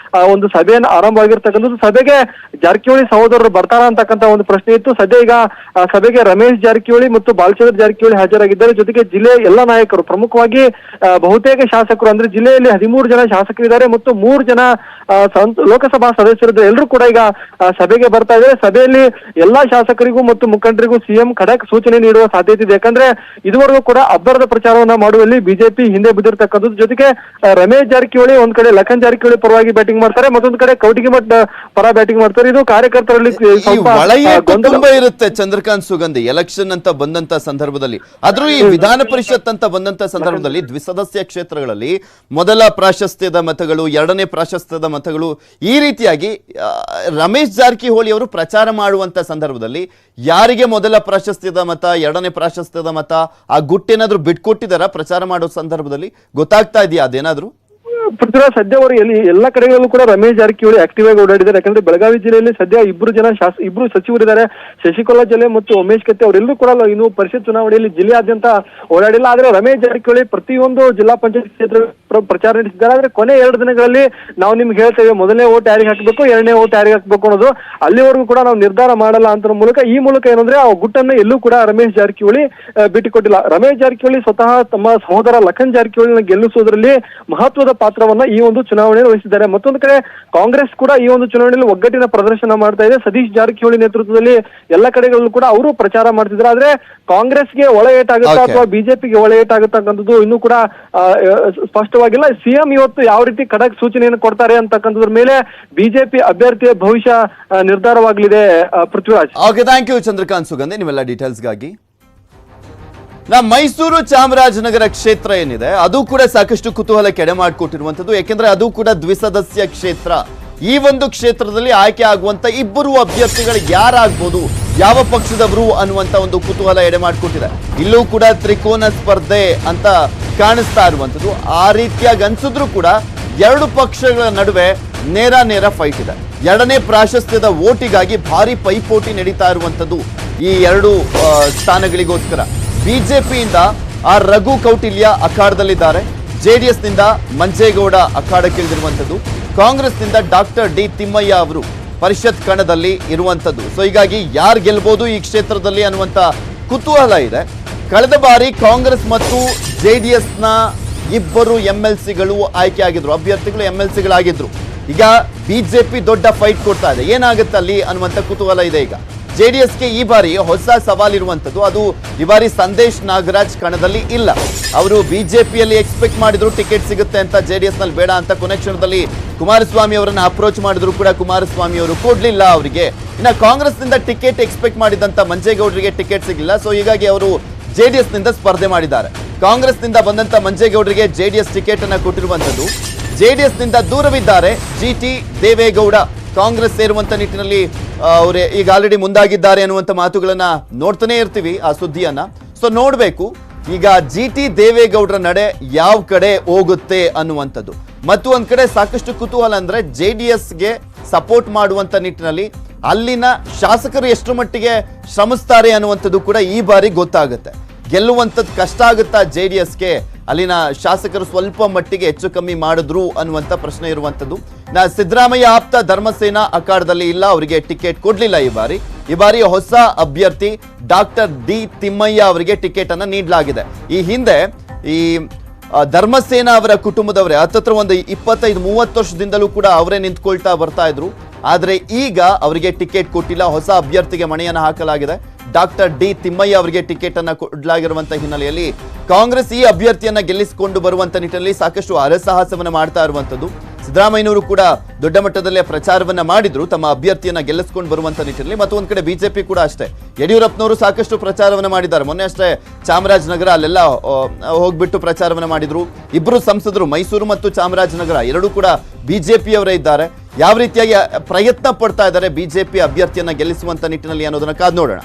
ಒಂದು ಸಭೆಯನ್ನು ಆರಂಭವಾಗಿರ್ತಕ್ಕಂಥದ್ದು. ಸಭೆಗೆ ಜಾರಕಿಹೊಳಿ ಸಹೋದರರು ಬರ್ತಾರ ಅಂತಕ್ಕಂಥ ಒಂದು ಪ್ರಶ್ನೆ ಇತ್ತು. ಸದ್ಯ ಈಗ ಸಭೆಗೆ ರಮೇಶ್ ಜಾರಕಿಹೊಳಿ ಮತ್ತು ಬಾಲಚಂದ್ರ ಜಾರಕಿಹೊಳಿ ಹಾಜರಾಗಿದ್ದಾರೆ. ಜೊತೆಗೆ ಜಿಲ್ಲೆಯ ಎಲ್ಲ ನಾಯಕರು, ಪ್ರಮುಖವಾಗಿ ಬಹುತೇಕ ಶಾಸಕರು ಅಂದ್ರೆ ಜಿಲ್ಲೆಯಲ್ಲಿ 13 ಜನ ಶಾಸಕರಿದ್ದಾರೆ ಮತ್ತು 3 ಜನ ಲೋಕಸಭಾ ಸದಸ್ಯರಿದ್ದಾರೆ. ಎಲ್ಲರೂ ಕೂಡ ಈಗ ಸಭೆಗೆ ಬರ್ತಾ ಇದ್ದಾರೆ. ಸಭೆಯಲ್ಲಿ ಎಲ್ಲಾ ಶಾಸಕರಿಗೂ ಮತ್ತು ಮುಖಂಡರಿಗೂ ಸಿಎಂ ಖಡಕ್ ಸೂಚನೆ ನೀಡುವ ಸಾಧ್ಯತೆ ಇದೆ. ಯಾಕಂದ್ರೆ ಇದುವರೆಗೂ ಕೂಡ ಅಬ್ಬರದ ಪ್ರಚಾರವನ್ನ ಮಾಡುವಲ್ಲಿ ಬಿಜೆಪಿ ಹಿಂದೆ ಬಿದ್ದಿರ್ತಕ್ಕಂಥದ್ದು. ಜೊತೆಗೆ ರಮೇಶ್ ಜಾರಕಿಹೊಳಿ ಒಂದ್ ಕಡೆ ಲಖನ್ ಜಾರಕಿಹೊಳಿ ಪರವಾಗಿ ಬ್ಯಾಟಿಂಗ್ ಮಾಡ್ತಾರೆ, ಮತ್ತೊಂದು ಕಡೆ ಕೌಟಿಗಿಮಠ್ ಪರ ಬ್ಯಾಟಿಂಗ್ ಮಾಡ್ತಾರೆ. ಇದು ಕಾರ್ಯಕರ್ತರಲ್ಲಿ ತುಂಬಾ ಇರುತ್ತೆ ಚಂದ್ರಕಾಂತ್ ಸುಗಂಧಿ. ಎಲೆಕ್ಷನ್ ಅಂತ ಬಂದಂತ ಸಂದರ್ಭದಲ್ಲಿ, ಆದ್ರೂ ಈ ವಿಧಾನ ಪರಿಷತ್ ಅಂತ ಬಂದಂತ ಸಂದರ್ಭದಲ್ಲಿ ದ್ವಿಸದಸ್ಯ ಕ್ಷೇತ್ರಗಳಲ್ಲಿ ಮೊದಲ ಪ್ರಾಶಸ್ತ್ಯದ ಮತಗಳು, 2ನೇ ಪ್ರಾಶಸ್ತ್ಯದ ಮತಗಳು, ಈ ರೀತಿಯಾಗಿ ರಮೇಶ್ ಜಾರಕಿಹೊಳಿ ಅವರು ಪ್ರಚಾರ ಮಾಡುವಂತ ಸಂದರ್ಭದಲ್ಲಿ ಯಾರಿಗೆ ಮೊದಲ ಪ್ರಾಶಸ್ತ್ಯದ ಮತ, 2ನೇ ಪ್ರಾಶಸ್ತ್ಯದ ಮತ, ಆ ಗುಟ್ಟೇನಾದ್ರೂ ಬಿಟ್ಕೊಟ್ಟಿದಾರ ಪ್ರಚಾರ ಮಾಡೋ ಸಂದರ್ಭದಲ್ಲಿ? ಗೊತ್ತಾಗ್ತಾ ಇದೆಯಾ ಅದೇನಾದ್ರೂ? ಪೃಥ್ವಿರಾಜ್, ಸದ್ಯ ಅವರು ಎಲ್ಲ ಕಡೆಗಳಲ್ಲೂ ಕೂಡ ರಮೇಶ್ ಜಾರಕಿಹೊಳಿ ಆಕ್ಟಿವ್ ಆಗಿ ಓಡಾಡಿದ್ದಾರೆ. ಯಾಕಂದ್ರೆ ಬೆಳಗಾವಿ ಜಿಲ್ಲೆಯಲ್ಲಿ ಸದ್ಯ ಇಬ್ರು ಸಚಿವರಿದ್ದಾರೆ, ಶಶಿಕಲಾ ಜೊಲ್ಲೆ ಮತ್ತು ಉಮೇಶ್ ಕತ್ತಿ. ಅವರೆಲ್ಲರೂ ಕೂಡ ಇನ್ನು ಪರಿಷತ್ ಚುನಾವಣೆಯಲ್ಲಿ ಜಿಲ್ಲೆಯಾದ್ಯಂತ ಓಡಾಡಿಲ್ಲ. ಆದ್ರೆ ರಮೇಶ್ ಜಾರಕಿಹೊಳಿ ಪ್ರತಿಯೊಂದು ಜಿಲ್ಲಾ ಪಂಚಾಯತ್ ಕ್ಷೇತ್ರ ಪ್ರಚಾರ ನಡೆಸಿದ್ದಾರೆ. ಆದ್ರೆ ಕೊನೆ 2 ದಿನಗಳಲ್ಲಿ ನಾವು ನಿಮ್ಗೆ ಹೇಳ್ತೇವೆ, ಮೊದಲನೇ ಓಟ್ ಯಾರಿಗೆ ಹಾಕಬೇಕು, 2ನೇ ಓಟ್ ಯಾರಿಗೆ ಹಾಕಬೇಕು ಅನ್ನೋದು ಅಲ್ಲಿವರೆಗೂ ಕೂಡ ನಾವು ನಿರ್ಧಾರ ಮಾಡಲ್ಲ ಅಂತ ಈ ಮೂಲಕ ಏನಂದ್ರೆ ಆ ಗುಟ್ಟನ್ನ ಎಲ್ಲೂ ಕೂಡ ರಮೇಶ್ ಜಾರಕಿಹೊಳಿ ಬಿಟ್ಟುಕೊಟ್ಟಿಲ್ಲ. ರಮೇಶ್ ಜಾರಕಿಹೊಳಿ ಸ್ವತಃ ತಮ್ಮ ಸಹೋದರ ಲಖನ್ ಜಾರಕಿಹೊಳಿನ ಗೆಲ್ಲಿಸುವುದರಲ್ಲಿ ಮಹತ್ವದ ಪಾತ್ರವನ್ನ ಈ ಒಂದು ಚುನಾವಣೆಯಲ್ಲಿ ವಹಿಸಿದ್ದಾರೆ. ಮತ್ತೊಂದು ಕಡೆ ಕಾಂಗ್ರೆಸ್ ಕೂಡ ಈ ಒಂದು ಚುನಾವಣೆಯಲ್ಲಿ ಒಗ್ಗಟ್ಟಿನ ಪ್ರದರ್ಶನ ಮಾಡ್ತಾ ಇದೆ. ಸತೀಶ್ ಜಾರಕಿಹೊಳಿ ನೇತೃತ್ವದಲ್ಲಿ ಎಲ್ಲ ಕಡೆಗಳಲ್ಲೂ ಕೂಡ ಅವರು ಪ್ರಚಾರ ಮಾಡ್ತಿದ್ದಾರೆ. ಆದ್ರೆ ಕಾಂಗ್ರೆಸ್ಗೆ ಒಳ ಏಟಾಗುತ್ತಾ ಅಥವಾ ಬಿಜೆಪಿಗೆ ಒಳ ಏಟಾಗುತ್ತಕ್ಕಂಥದ್ದು ಇನ್ನೂ ಕೂಡ ಸ್ಪಷ್ಟವಾಗಿಲ್ಲ. ಸಿಎಂ ಇವತ್ತು ಯಾವ ರೀತಿ ಖಡಕ್ ಸೂಚನೆಯನ್ನು ಕೊಡ್ತಾರೆ ಅಂತಕ್ಕಂಥದ್ರ ಮೇಲೆ ಬಿಜೆಪಿ ಅಭ್ಯರ್ಥಿಯ ಭವಿಷ್ಯ ನಿರ್ಧಾರವಾಗಲಿದೆ. Prithviraj, okay, thank you Chandrakant Sugandhi ನಿಮ್ಮೆಲ್ಲ ಡೀಟೇಲ್ಸ್ಗಾಗಿ. ಮೈಸೂರು ಚಾಮರಾಜನಗರ ಕ್ಷೇತ್ರ ಏನಿದೆ ಅದು ಕೂಡ ಸಾಕಷ್ಟು ಕುತೂಹಲ ಕೆಡೆ ಮಾಡಿಕೊಟ್ಟಿರುವಂತದ್ದು. ಯಾಕೆಂದ್ರೆ ಅದು ಕೂಡ ದ್ವಿಸದಸ್ಯ ಕ್ಷೇತ್ರ. ಈ ಒಂದು ಕ್ಷೇತ್ರದಲ್ಲಿ ಆಯ್ಕೆ ಆಗುವಂತ ಇಬ್ಬರು ಅಭ್ಯರ್ಥಿಗಳು ಯಾರಾಗ್ಬೋದು, ಯಾವ ಪಕ್ಷದವರು ಅನ್ನುವಂತ ಒಂದು ಕುತೂಹಲ ಎಡೆ ಮಾಡಿಕೊಟ್ಟಿದೆ. ಇಲ್ಲೂ ಕೂಡ ತ್ರಿಕೋನ ಸ್ಪರ್ಧೆ ಅಂತ ಕಾಣಿಸ್ತಾ ಇರುವಂತದ್ದು. ಆ ರೀತಿಯಾಗಿ ಅನ್ಸಿದ್ರು ಕೂಡ ಎರಡು ಪಕ್ಷಗಳ ನಡುವೆ ನೇರ ಫೈಟ್ ಇದೆ. ಎರಡನೇ ಪ್ರಾಶಸ್ತ್ಯದ ಓಟಿಗಾಗಿ ಭಾರಿ ಪೈಪೋಟಿ ನಡೀತಾ ಇರುವಂತದ್ದು ಈ ಎರಡು ಸ್ಥಾನಗಳಿಗೋಸ್ಕರ. ಬಿಜೆಪಿಯಿಂದ ರಘು ಕೌಟಿಲ್ಯ ಅಖಾಡದಲ್ಲಿದ್ದಾರೆ, ಜೆಡಿಎಸ್ ನಿಂದ ಮಂಜೇಗೌಡ ಅಖಾಡಕ್ಕಿಳಿದಿರುವಂತದ್ದು, ಕಾಂಗ್ರೆಸ್ನಿಂದ ಡಾಕ್ಟರ್ ಡಿ ತಿಮ್ಮಯ್ಯ ಅವರು ಪರಿಷತ್ ಕಣದಲ್ಲಿ ಇರುವಂತದ್ದು. ಸೊ ಹೀಗಾಗಿ ಯಾರು ಗೆಲ್ಬಹುದು ಈ ಕ್ಷೇತ್ರದಲ್ಲಿ ಅನ್ನುವಂತ ಕುತೂಹಲ ಇದೆ. ಕಳೆದ ಬಾರಿ ಕಾಂಗ್ರೆಸ್ ಮತ್ತು ಜೆಡಿಎಸ್ನ ಇಬ್ಬರು MLCಗಳು ಆಯ್ಕೆ ಆಗಿದ್ರು, ಅಭ್ಯರ್ಥಿಗಳು MLCಗಳಾಗಿದ್ರು. ಈಗ ಬಿಜೆಪಿ ದೊಡ್ಡ ಫೈಟ್ ಕೊಡ್ತಾ ಇದೆ, ಏನಾಗುತ್ತೆ ಅಲ್ಲಿ ಅನ್ನುವಂಥ ಕುತೂಹಲ ಇದೆ. ಈಗ ಜೆಡಿಎಸ್ಗೆ ಈ ಬಾರಿ ಹೊಸ ಸವಾಲಿರುವಂಥದ್ದು. ಅದು ಈ ಬಾರಿ ಸಂದೇಶ್ ನಾಗರಾಜ್ ಕಣದಲ್ಲಿ ಇಲ್ಲ. ಅವರು ಬಿಜೆಪಿಯಲ್ಲಿ ಎಕ್ಸ್ಪೆಕ್ಟ್ ಮಾಡಿದ್ರು ಟಿಕೆಟ್ ಸಿಗುತ್ತೆ ಅಂತ, ಜೆಡಿಎಸ್ ನಲ್ಲಿ ಬೇಡ ಅಂತ. ಕೊನೆ ಕ್ಷಣದಲ್ಲಿ ಕುಮಾರಸ್ವಾಮಿ ಅವರನ್ನ ಅಪ್ರೋಚ್ ಮಾಡಿದ್ರು ಕೂಡ ಕುಮಾರಸ್ವಾಮಿ ಅವರು ಕೊಡ್ಲಿಲ್ಲ ಅವರಿಗೆ. ಇನ್ನು ಕಾಂಗ್ರೆಸ್ ನಿಂದ ಟಿಕೆಟ್ ಎಕ್ಸ್ಪೆಕ್ಟ್ ಮಾಡಿದಂತ ಮಂಜೇಗೌಡರಿಗೆ ಟಿಕೆಟ್ ಸಿಗಲಿಲ್ಲ. ಸೊ ಹೀಗಾಗಿ ಅವರು ಜೆಡಿಎಸ್ ನಿಂದ ಸ್ಪರ್ಧೆ ಮಾಡಿದ್ದಾರೆ. ಕಾಂಗ್ರೆಸ್ ನಿಂದ ಬಂದಂತ ಮಂಜೇಗೌಡರಿಗೆ ಜೆಡಿಎಸ್ ಟಿಕೆಟ್ ಅನ್ನ ಕೊಟ್ಟಿರುವಂತದ್ದು. ಜೆಡಿಎಸ್ ನಿಂದ ದೂರವಿದ್ದಾರೆ GT ದೇವೇಗೌಡ. ಕಾಂಗ್ರೆಸ್ ಸೇರುವಂತ ನಿಟ್ಟಿನಲ್ಲಿ ಅವರೇ ಈಗ ಆಲ್ರೆಡಿ ಮುಂದಾಗಿದ್ದಾರೆ ಅನ್ನುವಂಥ ಮಾತುಗಳನ್ನ ನೋಡ್ತಾನೆ ಇರ್ತೀವಿ, ಆ ಸುದ್ದಿಯನ್ನ. ಸೊ ನೋಡ್ಬೇಕು ಈಗ GT ದೇವೇಗೌಡರ ನಡೆ ಯಾವ ಕಡೆ ಹೋಗುತ್ತೆ ಅನ್ನುವಂಥದ್ದು. ಮತ್ತು ಒಂದ್ ಕಡೆ ಸಾಕಷ್ಟು ಕುತೂಹಲ ಅಂದ್ರೆ ಜೆಡಿಎಸ್ಗೆ ಸಪೋರ್ಟ್ ಮಾಡುವಂತ ನಿಟ್ಟಿನಲ್ಲಿ ಅಲ್ಲಿನ ಶಾಸಕರು ಎಷ್ಟು ಮಟ್ಟಿಗೆ ಶ್ರಮಿಸ್ತಾರೆ ಅನ್ನುವಂಥದ್ದು ಕೂಡ ಈ ಬಾರಿ ಗೊತ್ತಾಗುತ್ತೆ. ಗೆಲ್ಲುವಂಥದ್ದು ಕಷ್ಟ ಆಗುತ್ತಾ ಜೆಡಿಎಸ್ಗೆ, ಅಲ್ಲಿನ ಶಾಸಕರು ಸ್ವಲ್ಪ ಮಟ್ಟಿಗೆ ಹೆಚ್ಚು ಕಮ್ಮಿ ಮಾಡಿದ್ರು ಅನ್ನುವಂಥ ಪ್ರಶ್ನೆ ಇರುವಂಥದ್ದು. ಸಿದ್ದರಾಮಯ್ಯ ಆಪ್ತ ಧರ್ಮಸೇನಾ ಅಖಾಡದಲ್ಲಿ ಇಲ್ಲ, ಅವರಿಗೆ ಟಿಕೆಟ್ ಕೊಡ್ಲಿಲ್ಲ ಈ ಬಾರಿ ಹೊಸ ಅಭ್ಯರ್ಥಿ ಡಾಕ್ಟರ್ ಡಿ ತಿಮ್ಮಯ್ಯ ಅವರಿಗೆ ಟಿಕೆಟ್ ಅನ್ನ ನೀಡಲಾಗಿದೆ. ಈ ಹಿಂದೆ ಈ ಧರ್ಮಸೇನಾ ಅವರ ಕುಟುಂಬದವರೇ ಹತ್ತತ್ರ ಒಂದು 25-30 ವರ್ಷದಿಂದಲೂ ಕೂಡ ಅವರೇ ನಿಂತ್ಕೊಳ್ತಾ ಬರ್ತಾ ಇದ್ರು. ಆದ್ರೆ ಈಗ ಅವರಿಗೆ ಟಿಕೆಟ್ ಕೊಟ್ಟಿಲ್ಲ, ಹೊಸ ಅಭ್ಯರ್ಥಿಗೆ ಮಣೆಯನ್ನ ಹಾಕಲಾಗಿದೆ. ಡಾಕ್ಟರ್ ಡಿ ತಿಮ್ಮಯ್ಯ ಅವರಿಗೆ ಟಿಕೆಟ್ ಅನ್ನ ಕೊಡಲಾಗಿರುವಂತಹ ಹಿನ್ನೆಲೆಯಲ್ಲಿ ಕಾಂಗ್ರೆಸ್ ಈ ಅಭ್ಯರ್ಥಿಯನ್ನ ಗೆಲ್ಲಿಸಿಕೊಂಡು ಬರುವಂತ ನಿಟ್ಟಿನಲ್ಲಿ ಸಾಕಷ್ಟು ಹರಸಾಹಸವನ್ನ ಮಾಡ್ತಾ ಇರುವಂತದ್ದು. ಸಿದ್ದರಾಮಯ್ಯನವರು ಕೂಡ ದೊಡ್ಡ ಮಟ್ಟದಲ್ಲೇ ಪ್ರಚಾರವನ್ನ ಮಾಡಿದ್ರು ತಮ್ಮ ಅಭ್ಯರ್ಥಿಯನ್ನ ಗೆಲ್ಲಿಸಿಕೊಂಡು ಬರುವಂತ ನಿಟ್ಟಿನಲ್ಲಿ. ಮತ್ತು ಒಂದ್ ಕಡೆ ಬಿಜೆಪಿ ಕೂಡ ಅಷ್ಟೇ, ಯಡಿಯೂರಪ್ಪನವರು ಸಾಕಷ್ಟು ಪ್ರಚಾರವನ್ನ ಮಾಡಿದ್ದಾರೆ. ಮೊನ್ನೆ ಅಷ್ಟೇ ಚಾಮರಾಜನಗರ ಅಲ್ಲೆಲ್ಲ ಹೋಗ್ಬಿಟ್ಟು ಪ್ರಚಾರವನ್ನ ಮಾಡಿದ್ರು. ಇಬ್ಬರು ಸಂಸದರು ಮೈಸೂರು ಮತ್ತು ಚಾಮರಾಜನಗರ ಎರಡೂ ಕೂಡ ಬಿಜೆಪಿಯವರೇ ಇದ್ದಾರೆ. ಯಾವ ರೀತಿಯಾಗಿ ಪ್ರಯತ್ನ ಪಡ್ತಾ ಇದ್ದಾರೆ ಬಿಜೆಪಿ ಅಭ್ಯರ್ಥಿಯನ್ನ ಗೆಲ್ಲಿಸುವಂತ ನಿಟ್ಟಿನಲ್ಲಿ ಅನ್ನೋದನ್ನ ಕಾದ್ ನೋಡೋಣ.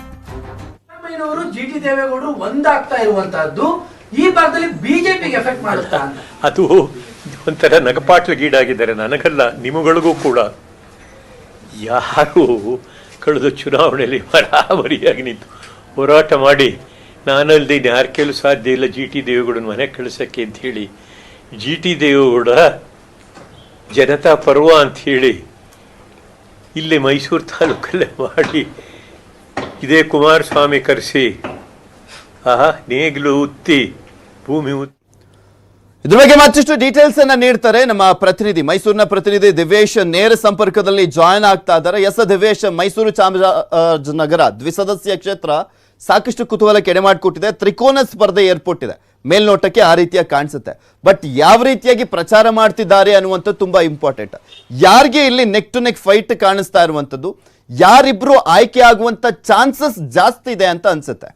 GT ದೇವೇಗೌಡರು ಒಂದಾಗ್ತಾ ಇರುವಂತಹದ್ದು ಈ ಭಾಗದಲ್ಲಿ ಬಿಜೆಪಿಗೆ ಎಫೆಕ್ಟ್ ಮಾಡುತ್ತಾ? ಅದು ಒಂಥರ ನಗಪಾಟ್ಲಗೀಡಾಗಿದ್ದಾರೆ, ನನಗಲ್ಲ ನಿಮಗಳಿಗೂ ಕೂಡ. ಯಾರು ಕಳೆದ ಚುನಾವಣೆಯಲ್ಲಿ ಬರಾಬರಿಯಾಗಿ ನಿಂತು ಹೋರಾಟ ಮಾಡಿ ನಾನಲ್ದೇ ಯಾರು ಕೇಳಲು ಸಾಧ್ಯ ಇಲ್ಲ GT ದೇವೇಗೌಡನ ಮನೆ ಕಳಿಸಕ್ಕೆ ಅಂತ ಹೇಳಿ, GT ದೇವೇಗೌಡ ಜನತಾ ಪರ್ವ ಅಂತ ಹೇಳಿ ಇಲ್ಲಿ ಮೈಸೂರು ತಾಲೂಕಲ್ಲೇ ಮಾಡಿ ಇದೇ ಕುಮಾರಸ್ವಾಮಿ ಕರೆಸಿ ನೇಗಿಲು ಉತ್ತಿ ಭೂಮಿ ಇದ್ರ ಬಗ್ಗೆ ಮತ್ತಷ್ಟು ಡೀಟೇಲ್ಸ್ ಅನ್ನ ನೀಡ್ತಾರೆ ನಮ್ಮ ಪ್ರತಿನಿಧಿ, ಮೈಸೂರಿನ ಪ್ರತಿನಿಧಿ ದಿವೇಶ್ ನೇರ ಸಂಪರ್ಕದಲ್ಲಿ ಜಾಯಿನ್ ಆಗ್ತಾ ಇದ್ದಾರೆ. ಎಸ್ ದಿವೇಶ್, ಮೈಸೂರು ಚಾಮರಾಜನಗರ ದ್ವಿಸದಸ್ಯ ಕ್ಷೇತ್ರ ಸಾಕಷ್ಟು ಕುತೂಹಲಕ್ಕೆ ಎಡೆ ಮಾಡಿಕೊಟ್ಟಿದೆ. ತ್ರಿಕೋನ ಸ್ಪರ್ಧೆ ಏರ್ಪೋರ್ಟ್ ಇದೆ, ಮೇಲ್ನೋಟಕ್ಕೆ ಆ ರೀತಿಯಾಗಿ ಕಾಣಿಸುತ್ತೆ. ಬಟ್ ಯಾವ ರೀತಿಯಾಗಿ ಪ್ರಚಾರ ಮಾಡ್ತಿದ್ದಾರೆ ಅನ್ನುವಂಥದ್ದು ತುಂಬಾ ಇಂಪಾರ್ಟೆಂಟ್. ಯಾರಿಗೆ ಇಲ್ಲಿ ನೆಕ್ ಟು ನೆಕ್ ಫೈಟ್ ಕಾಣಿಸ್ತಾ ಇರುವಂತದ್ದು, ಯಾರಿಬ್ರು ಆಯ್ಕೆ ಆಗುವಂತ ಚಾನ್ಸಸ್ ಜಾಸ್ತಿ ಇದೆ ಅಂತ ಅನ್ಸುತ್ತೆ?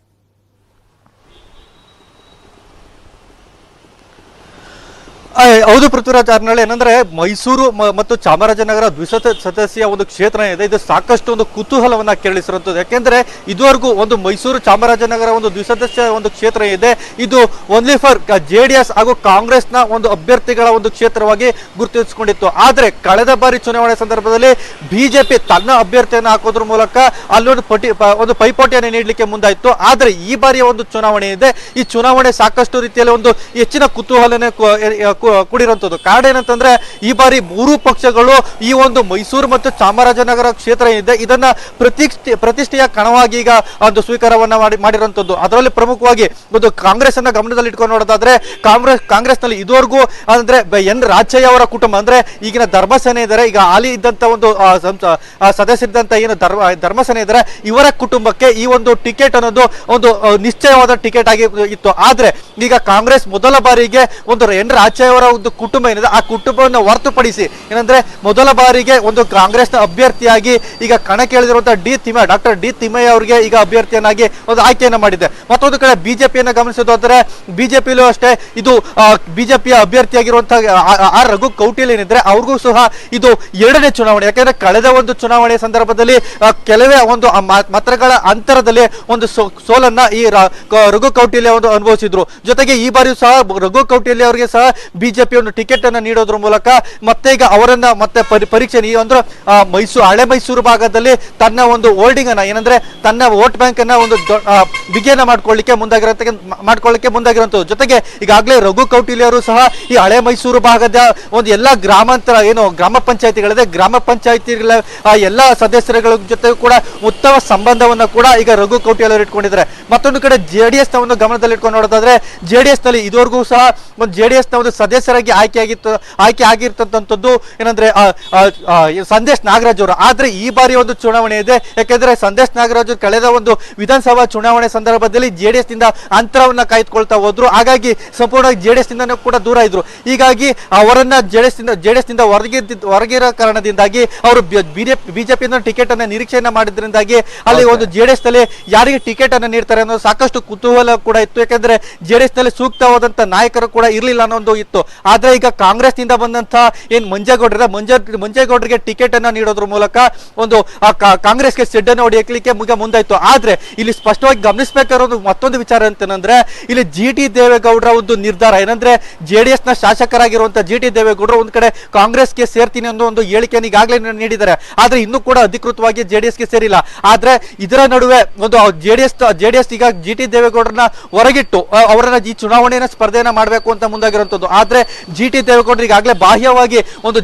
ಹೌದು ಪೃಥ್ವಿರಾಜ್ ಅರ್ನಳ್ಳಿ, ಏನಂದ್ರೆ ಮೈಸೂರು ಮತ್ತು ಚಾಮರಾಜನಗರ ದ್ವಿಸದಸ್ಯ ಒಂದು ಕ್ಷೇತ್ರ ಇದೆ, ಇದು ಸಾಕಷ್ಟು ಒಂದು ಕುತೂಹಲವನ್ನ ಕೇಳಿಸಿರುವಂಥದ್ದು. ಯಾಕೆಂದ್ರೆ ಇದುವರೆಗೂ ಒಂದು ಮೈಸೂರು ಚಾಮರಾಜನಗರ ಒಂದು ದ್ವಿಸದಸ್ಯ ಒಂದು ಕ್ಷೇತ್ರ ಇದೆ, ಇದು ಓನ್ಲಿ ಫಾರ್ ಜೆಡಿಎಸ್ ಹಾಗೂ ಕಾಂಗ್ರೆಸ್ನ ಒಂದು ಅಭ್ಯರ್ಥಿಗಳ ಒಂದು ಕ್ಷೇತ್ರವಾಗಿ ಗುರುತಿಸಿಕೊಂಡಿತ್ತು. ಆದ್ರೆ ಕಳೆದ ಬಾರಿ ಚುನಾವಣೆ ಸಂದರ್ಭದಲ್ಲಿ ಬಿಜೆಪಿ ತನ್ನ ಅಭ್ಯರ್ಥಿಯನ್ನು ಹಾಕೋದ್ರ ಮೂಲಕ ಅಲ್ಲೊಂದು ಒಂದು ಪೈಪೋಟಿಯನ್ನು ನೀಡಲಿಕ್ಕೆ ಮುಂದಾಯಿತು. ಆದ್ರೆ ಈ ಬಾರಿಯ ಒಂದು ಚುನಾವಣೆ ಇದೆ, ಈ ಚುನಾವಣೆ ಸಾಕಷ್ಟು ರೀತಿಯಲ್ಲಿ ಒಂದು ಹೆಚ್ಚಿನ ಕುತೂಹಲನೆ ಕೂಡಿರುವಂತದ್ದು. ಕಾರಣ ಏನಂತಂದ್ರೆ ಈ ಬಾರಿ ಮೂರು ಪಕ್ಷಗಳು ಈ ಒಂದು ಮೈಸೂರು ಮತ್ತು ಚಾಮರಾಜನಗರ ಕ್ಷೇತ್ರ ಇದೆ, ಇದನ್ನ ಪ್ರತಿಷ್ಠೆಯ ಕಣವಾಗಿ ಈಗ ಒಂದು ಸ್ವೀಕಾರವನ್ನ ಮಾಡಿರುವಂತದ್ದು. ಅದರಲ್ಲಿ ಪ್ರಮುಖವಾಗಿ ಒಂದು ಕಾಂಗ್ರೆಸ್ ಅನ್ನ ಗಮನದಲ್ಲಿ ಇಟ್ಕೊಂಡು ನೋಡೋದಾದ್ರೆ ಕಾಂಗ್ರೆಸ್ ನಲ್ಲಿ ಇದುವರೆಗೂ ಅಂದ್ರೆ ಎನ್ ರಾಜಯ್ಯ ಅವರ ಕುಟುಂಬ, ಅಂದ್ರೆ ಈಗಿನ ಧರ್ಮಸೇನೆ ಇದ್ದಾರೆ, ಈಗ ಹಾಲಿ ಇದ್ದಂತ ಒಂದು ಸದಸ್ಯರಿದ್ದಂತ ಏನು ಧರ್ಮಸೇನೆ ಇದ್ದಾರೆ, ಇವರ ಕುಟುಂಬಕ್ಕೆ ಈ ಒಂದು ಟಿಕೆಟ್ ಅನ್ನೋದು ಒಂದು ನಿಶ್ಚಯವಾದ ಟಿಕೆಟ್ ಆಗಿ ಇತ್ತು. ಆದ್ರೆ ಈಗ ಕಾಂಗ್ರೆಸ್ ಮೊದಲ ಬಾರಿಗೆ ಒಂದು ಎನ್ ರಾಜಯ್ಯ ಅವರ ಒಂದು ಕುಟುಂಬ ಏನಿದೆ ಆ ಕುಟುಂಬವನ್ನು ಹೊರತುಪಡಿಸಿ ಏನಂದ್ರೆ ಮೊದಲ ಬಾರಿಗೆ ಒಂದು ಕಾಂಗ್ರೆಸ್ನ ಅಭ್ಯರ್ಥಿಯಾಗಿ ಈಗ ಕಣಕ್ಕಿಳಿದಿರುವಂತಹ ಡಾಕ್ಟರ್ ಡಿ ತಿಮ್ಮಯ್ಯ ಅವರಿಗೆ ಈಗ ಅಭ್ಯರ್ಥಿಯನ್ನಾಗಿ ಒಂದು ಆಯ್ಕೆಯನ್ನ ಮಾಡಿದೆ. ಮತ್ತೊಂದು ಕಡೆ ಬಿಜೆಪಿಯನ್ನು ಗಮನಿಸೋದಾದ್ರೆ ಬಿಜೆಪಿಲೂ ಅಷ್ಟೇ ಇದು ಬಿಜೆಪಿಯ ಅಭ್ಯರ್ಥಿಯಾಗಿರುವಂತಹ ಆರ್ ರಘು ಕೌಟಿಲ್ ಏನಿದ್ರೆ ಅವ್ರಿಗೂ ಸಹ ಇದು ಎರಡನೇ ಚುನಾವಣೆ. ಯಾಕಂದ್ರೆ ಕಳೆದ ಒಂದು ಚುನಾವಣೆಯ ಸಂದರ್ಭದಲ್ಲಿ ಕೆಲವೇ ಒಂದು ಮತಗಳ ಅಂತರದಲ್ಲಿ ಒಂದು ಸೋಲನ್ನ ಈ ರಘು ಕೌಟಿಲ್ಯ ಒಂದು ಅನುಭವಿಸಿದ್ರು. ಜೊತೆಗೆ ಈ ಬಾರಿಯೂ ಸಹ ರಘು ಕೌಟಿಲ್ಯ ಅವರಿಗೆ ಸಹ ಬಿಜೆಪಿ ಒಂದು ಟಿಕೆಟ್ ಅನ್ನ ನೀಡೋದ್ರ ಮೂಲಕ ಮತ್ತೆ ಈಗ ಅವರನ್ನ ಮತ್ತೆ ಪರೀಕ್ಷೆ ಅಂದ್ರೆ ಹಳೆ ಮೈಸೂರು ಭಾಗದಲ್ಲಿ ತನ್ನ ಒಂದು ಹೋಲ್ಡಿಂಗ್ ಅನ್ನ ಏನಂದ್ರೆ ತನ್ನ ವೋಟ್ ಬ್ಯಾಂಕ್ ಅನ್ನ ಒಂದು ಬಿಗಿಯನ್ನ ಮಾಡ್ಕೊಳ್ಳಿಕ್ಕೆ ಮುಂದಾಗಿರುವಂತದ್ದು. ಜೊತೆಗೆ ಈಗಾಗಲೇ ರಘು ಕೌಟಿಲ್ಯ ಅವರು ಸಹ ಈ ಹಳೆ ಮೈಸೂರು ಭಾಗದ ಒಂದು ಎಲ್ಲಾ ಗ್ರಾಮಾಂತರ ಗ್ರಾಮ ಪಂಚಾಯತಿಗಳಿದೆ, ಗ್ರಾಮ ಪಂಚಾಯತಿಗಳ ಎಲ್ಲಾ ಸದಸ್ಯರುಗಳ ಜೊತೆ ಕೂಡ ಉತ್ತಮ ಸಂಬಂಧವನ್ನ ಕೂಡ ಈಗ ರಘು ಕೌಟಿಲ್ಯ ಅವರು ಇಟ್ಕೊಂಡಿದ್ದಾರೆ. ಮತ್ತೊಂದು ಕಡೆ ಜೆಡಿಎಸ್ ನ ಒಂದು ಗಮನದಲ್ಲಿ ಇಟ್ಕೊಂಡು ನೋಡೋದಾದ್ರೆ ಜೆಡಿಎಸ್ ನಲ್ಲಿ ಇದುವರೆಗೂ ಸಹ ಒಂದು ಜೆಡಿಎಸ್ ನ ಒಂದು ಸದಸ್ಯರಾಗಿ ಆಯ್ಕೆ ಆಗಿರ್ತಕ್ಕಂಥದ್ದು ಏನಂದ್ರೆ ಸಂದೇಶ್ ನಾಗರಾಜ್ ಅವರು. ಆದ್ರೆ ಈ ಬಾರಿ ಒಂದು ಚುನಾವಣೆ ಇದೆ. ಯಾಕೆಂದ್ರೆ ಸಂದೇಶ್ ನಾಗರಾಜ್ ಕಳೆದ ಒಂದು ವಿಧಾನಸಭಾ ಚುನಾವಣೆ ಸಂದರ್ಭದಲ್ಲಿ ಜೆಡಿಎಸ್ ನಿಂದ ಅಂತರವನ್ನ ಕಾಯ್ದುಕೊಳ್ತಾ ಹೋದ್ರು. ಹಾಗಾಗಿ ಸಂಪೂರ್ಣವಾಗಿ ಜೆಡಿಎಸ್ ನಿಂದ ಕೂಡ ದೂರ ಇದ್ರು. ಹೀಗಾಗಿ ಅವರನ್ನ ಜೆಡಿಎಸ್ ನಿಂದ ಹೊರಗಿರೋ ಕಾರಣದಿಂದಾಗಿ ಅವರು ಬಿಜೆಪಿ ಟಿಕೆಟ್ ಅನ್ನ ನಿರೀಕ್ಷೆಯನ್ನ ಮಾಡಿದ್ರಿಂದಾಗಿ ಅಲ್ಲಿ ಒಂದು ಜೆಡಿಎಸ್ ನಲ್ಲಿ ಯಾರಿಗೆ ಟಿಕೆಟ್ ಅನ್ನ ನೀಡ್ತಾರೆ ಅನ್ನೋ ಸಾಕಷ್ಟು ಕುತೂಹಲ ಕೂಡ ಇತ್ತು. ಯಾಕಂದ್ರೆ ಜೆಡಿಎಸ್ ನಲ್ಲಿ ಸೂಕ್ತವಾದಂತ ನಾಯಕರು ಕೂಡ ಇರ್ಲಿಲ್ಲ ಅನ್ನೋ ಇತ್ತು. ಆದ್ರೆ ಈಗ ಕಾಂಗ್ರೆಸ್ ನಿಂದ ಬಂದಂತ ಏನ್ ಮಂಜೇಗೌಡರಿಗೆ ಟಿಕೆಟ್ ಅನ್ನ ನೀಡೋದ್ರ ಮೂಲಕ ಒಂದು ಕಾಂಗ್ರೆಸ್ಗೆ ಸೆಡ್ ಅನ್ನು ಹೊಡೆಯಲಿಕ್ಕೆ ಮುಂದಾಯ್ತು. ಆದ್ರೆ ಇಲ್ಲಿ ಸ್ಪಷ್ಟವಾಗಿ ಗಮನಿಸಬೇಕಾಗಿರೋ ಮತ್ತೊಂದು ವಿಚಾರ ಅಂತಂದ್ರೆ ಇಲ್ಲಿ ಜಿ.ಟಿ. ದೇವೇಗೌಡರ ಒಂದು ನಿರ್ಧಾರ ಏನಂದ್ರೆ ಜೆಡಿಎಸ್ ನ ಶಾಸಕರಾಗಿರುವಂತಹ ಜಿ.ಟಿ. ದೇವೇಗೌಡರು ಒಂದ್ ಕಡೆ ಕಾಂಗ್ರೆಸ್ಗೆ ಸೇರ್ತೀನಿ ಅನ್ನೋ ಒಂದು ಹೇಳಿಕೆಯನ್ನು ಈಗಾಗಲೇ ನೀಡಿದ್ದಾರೆ. ಆದ್ರೆ ಇನ್ನೂ ಕೂಡ ಅಧಿಕೃತವಾಗಿ ಜೆಡಿಎಸ್ಗೆ ಸೇರಿಲ್ಲ. ಆದ್ರೆ ಇದರ ನಡುವೆ ಒಂದು ಜೆಡಿಎಸ್ ಈಗ ಜಿ.ಟಿ. ದೇವೇಗೌಡರನ್ನ ಹೊರಗಿಟ್ಟು ಅವರನ್ನ ಈ ಚುನಾವಣೆಯ ಸ್ಪರ್ಧೆಯನ್ನ ಮಾಡಬೇಕು ಅಂತ ಮುಂದಾಗಿರುವಂತದ್ದು. ಆದ್ರೆ ಜಿ.ಟಿ. ದೇವೇಗೌಡರು ಈಗಾಗಲೇ ಬಾಹ್ಯವಾಗಿ ಒಂದು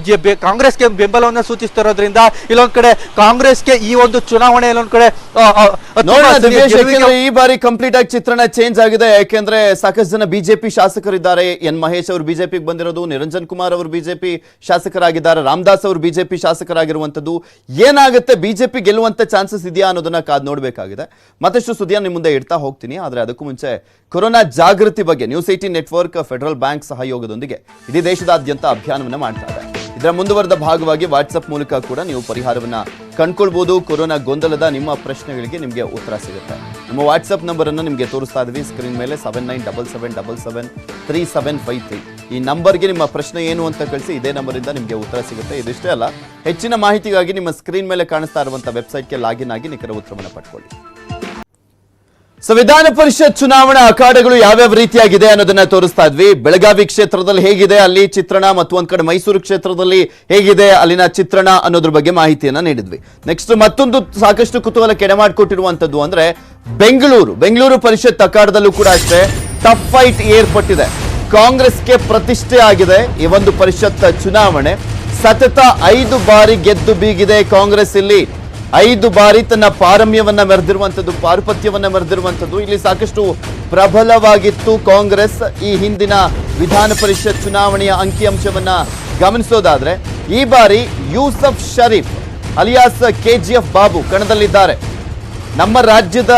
ಕಾಂಗ್ರೆಸ್ಗೆ ಬೆಂಬಲವನ್ನು ಸೂಚಿಸ್ತಿರೋದ್ರಿಂದ ಇಲ್ಲೊಂದ್ ಕಡೆ ಕಾಂಗ್ರೆಸ್ಗೆ ಈ ಒಂದು ಚುನಾವಣೆ ಇಲ್ಲೊಂದ್ ಕಡೆ ಈ ಬಾರಿ ಕಂಪ್ಲೀಟ್ ಆಗಿ ಚಿತ್ರಣ ಚೇಂಜ್ ಆಗಿದೆ. ಯಾಕೆಂದ್ರೆ ಸಾಕಷ್ಟು ಜನ ಬಿಜೆಪಿ ಶಾಸಕರಿದ್ದಾರೆ. ಎನ್ ಮಹೇಶ್ ಅವರು ಬಿಜೆಪಿಗೆ ಬಂದಿರೋದು, ನಿರಂಜನ್ ಕುಮಾರ್ ಅವರು ಬಿಜೆಪಿ ಶಾಸಕರಾಗಿದ್ದಾರೆ, ರಾಮದಾಸ್ ಅವರು ಬಿಜೆಪಿ ಶಾಸಕರಾಗಿರುವಂತದ್ದು. ಏನಾಗುತ್ತೆ, ಬಿಜೆಪಿ ಗೆಲ್ಲುವಂತ ಚಾನ್ಸಸ್ ಇದೆಯಾ ಅನ್ನೋದನ್ನ ಕಾದ್ ನೋಡ್ಬೇಕಾಗಿದೆ. ಮತ್ತಷ್ಟು ಸುದ್ದಿಯನ್ನು ನಿಮ್ಮ ಮುಂದೆ ಇಡ್ತಾ ಹೋಗ್ತೀನಿ. ಆದ್ರೆ ಅದಕ್ಕೂ ಮುಂಚೆ ಕೊರೋನಾ ಜಾಗೃತಿ ಬಗ್ಗೆ ನ್ಯೂಸ್ 18 ನೆಟ್ವರ್ಕ್ ಫೆಡರಲ್ ಬ್ಯಾಂಕ್ ಸಹಯೋಗದೊಂದಿಗೆ ಇಡೀ ದೇಶದಾದ್ಯಂತ ಅಭಿಯಾನವನ್ನ ಮಾಡ್ತಾ ಇದೆ. ಇದರ ಮುಂದುವರೆದ ಭಾಗವಾಗಿ ವಾಟ್ಸ್ಆಪ್ ಮೂಲಕ ಕೂಡ ನೀವು ಪರಿಹಾರವನ್ನ ಕಂಡುಕೊಳ್ಬಹುದು. ಕೊರೋನಾ ಗೊಂದಲದ ನಿಮ್ಮ ಪ್ರಶ್ನೆಗಳಿಗೆ ನಿಮಗೆ ಉತ್ತರ ಸಿಗುತ್ತೆ. ನಮ್ಮ ವಾಟ್ಸ್ಆಪ್ ನಂಬರ್ ಅನ್ನು ನಿಮಗೆ ತೋರಿಸ್ತಾ ಇದ್ವಿ ಸ್ಕ್ರೀನ್ ಮೇಲೆ 7977773753. ಈ ನಂಬರ್ಗೆ ನಿಮ್ಮ ಪ್ರಶ್ನೆ ಏನು ಅಂತ ಕಳಿಸಿ. ಇದೇ ನಂಬರಿಂದ ನಿಮಗೆ ಉತ್ತರ ಸಿಗುತ್ತೆ. ಇದಿಷ್ಟೇ ಅಲ್ಲ, ಹೆಚ್ಚಿನ ಮಾಹಿತಿಗಾಗಿ ನಿಮ್ಮ ಸ್ಕ್ರೀನ್ ಮೇಲೆ ಕಾಣಿಸ್ತಾ ಇರುವಂತಹ ವೆಬ್ಸೈಟ್ಗೆ ಲಾಗಿನ್ ಆಗಿ ನಿಖರ ಉತ್ತರವನ್ನು ಪಡ್ಕೊಳ್ಳಿ. ವಿಧಾನ ಪರಿಷತ್ ಚುನಾವಣಾ ಅಖಾಡಗಳು ಯಾವ್ಯಾವ ರೀತಿಯಾಗಿದೆ ಅನ್ನೋದನ್ನ ತೋರಿಸ್ತಾ ಇದ್ವಿ. ಬೆಳಗಾವಿ ಕ್ಷೇತ್ರದಲ್ಲಿ ಹೇಗಿದೆ ಅಲ್ಲಿ ಚಿತ್ರಣ, ಮತ್ತು ಒಂದ್ ಕಡೆ ಮೈಸೂರು ಕ್ಷೇತ್ರದಲ್ಲಿ ಹೇಗಿದೆ ಅಲ್ಲಿನ ಚಿತ್ರಣ ಅನ್ನೋದ್ರ ಬಗ್ಗೆ ಮಾಹಿತಿಯನ್ನ ನೀಡಿದ್ವಿ. ನೆಕ್ಸ್ಟ್ ಮತ್ತೊಂದು ಸಾಕಷ್ಟು ಕುತೂಹಲ ಕೆಡಮಾಡ್ಕೊಟ್ಟಿರುವಂತದ್ದು ಅಂದ್ರೆ ಬೆಂಗಳೂರು ಪರಿಷತ್ ಅಖಾಡದಲ್ಲೂ ಕೂಡ ಅಷ್ಟೇ ಟಫ್ ಫೈಟ್ ಏರ್ಪಟ್ಟಿದೆ. ಕಾಂಗ್ರೆಸ್ಗೆ ಪ್ರತಿಷ್ಠೆ ಆಗಿದೆ ಈ ಒಂದು ಪರಿಷತ್ ಚುನಾವಣೆ. ಸತತ 5 ಬಾರಿ ಗೆದ್ದು ಬೀಗಿದೆ ಕಾಂಗ್ರೆಸ್. ಇಲ್ಲಿ 5 ಬಾರಿ ತನ್ನ ಪಾರುಪತ್ಯವನ್ನ ಮೆರೆದಿರುವಂತದ್ದು. ಇಲ್ಲಿ ಸಾಕಷ್ಟು ಪ್ರಬಲವಾಗಿತ್ತು ಕಾಂಗ್ರೆಸ್. ಈ ಹಿಂದಿನ ವಿಧಾನ ಪರಿಷತ್ ಚುನಾವಣೆಯ ಅಂಕಿಅಂಶವನ್ನ ಗಮನಿಸೋದಾದ್ರೆ ಈ ಬಾರಿ ಯೂಸಫ್ ಶರೀಫ್ ಅಲಿಯಾಸ್ KGF ಬಾಬು ಕಣದಲ್ಲಿದ್ದಾರೆ. ನಮ್ಮ ರಾಜ್ಯದ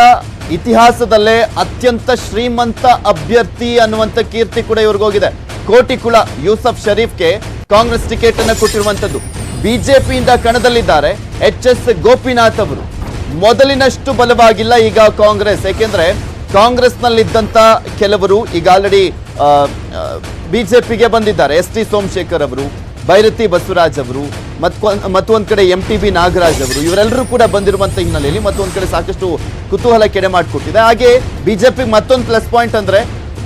ಇತಿಹಾಸದಲ್ಲೇ ಅತ್ಯಂತ ಶ್ರೀಮಂತ ಅಭ್ಯರ್ಥಿ ಅನ್ನುವಂಥ ಕೀರ್ತಿ ಕೂಡ ಇವ್ರಿಗೋಗಿದೆ. ಕೋಟಿಕುಳ ಯೂಸಫ್ ಶರೀಫ್ಗೆ ಕಾಂಗ್ರೆಸ್ ಟಿಕೆಟ್ ಅನ್ನು ಕೊಟ್ಟಿರುವಂತದ್ದು. ಬಿಜೆಪಿಯಿಂದ ಕಣದಲ್ಲಿದ್ದಾರೆ HS ಗೋಪಿನಾಥ್ ಅವರು. ಮೊದಲಿನಷ್ಟು ಬಲವಾಗಿಲ್ಲ ಈಗ ಕಾಂಗ್ರೆಸ್. ಯಾಕೆಂದ್ರೆ ಕಾಂಗ್ರೆಸ್ನಲ್ಲಿದ್ದಂತ ಕೆಲವರು ಈಗ ಆಲ್ರೆಡಿ ಬಿಜೆಪಿಗೆ ಬಂದಿದ್ದಾರೆ. ST ಸೋಮಶೇಖರ್ ಅವರು, ಭೈರತಿ ಬಸವರಾಜ್ ಅವರು, ಮತ್ತೊಂದ್ ಕಡೆ MTB ನಾಗರಾಜ್ ಅವರು, ಇವರೆಲ್ಲರೂ ಕೂಡ ಬಂದಿರುವಂತ ಹಿನ್ನೆಲೆಯಲ್ಲಿ ಮತ್ತೊಂದ್ ಕಡೆ ಸಾಕಷ್ಟು ಕುತೂಹಲ ಕೆಡೆ ಮಾಡಿಕೊಟ್ಟಿದೆ. ಹಾಗೆ ಬಿಜೆಪಿ ಮತ್ತೊಂದು ಪ್ಲಸ್ ಪಾಯಿಂಟ್ ಅಂದ್ರೆ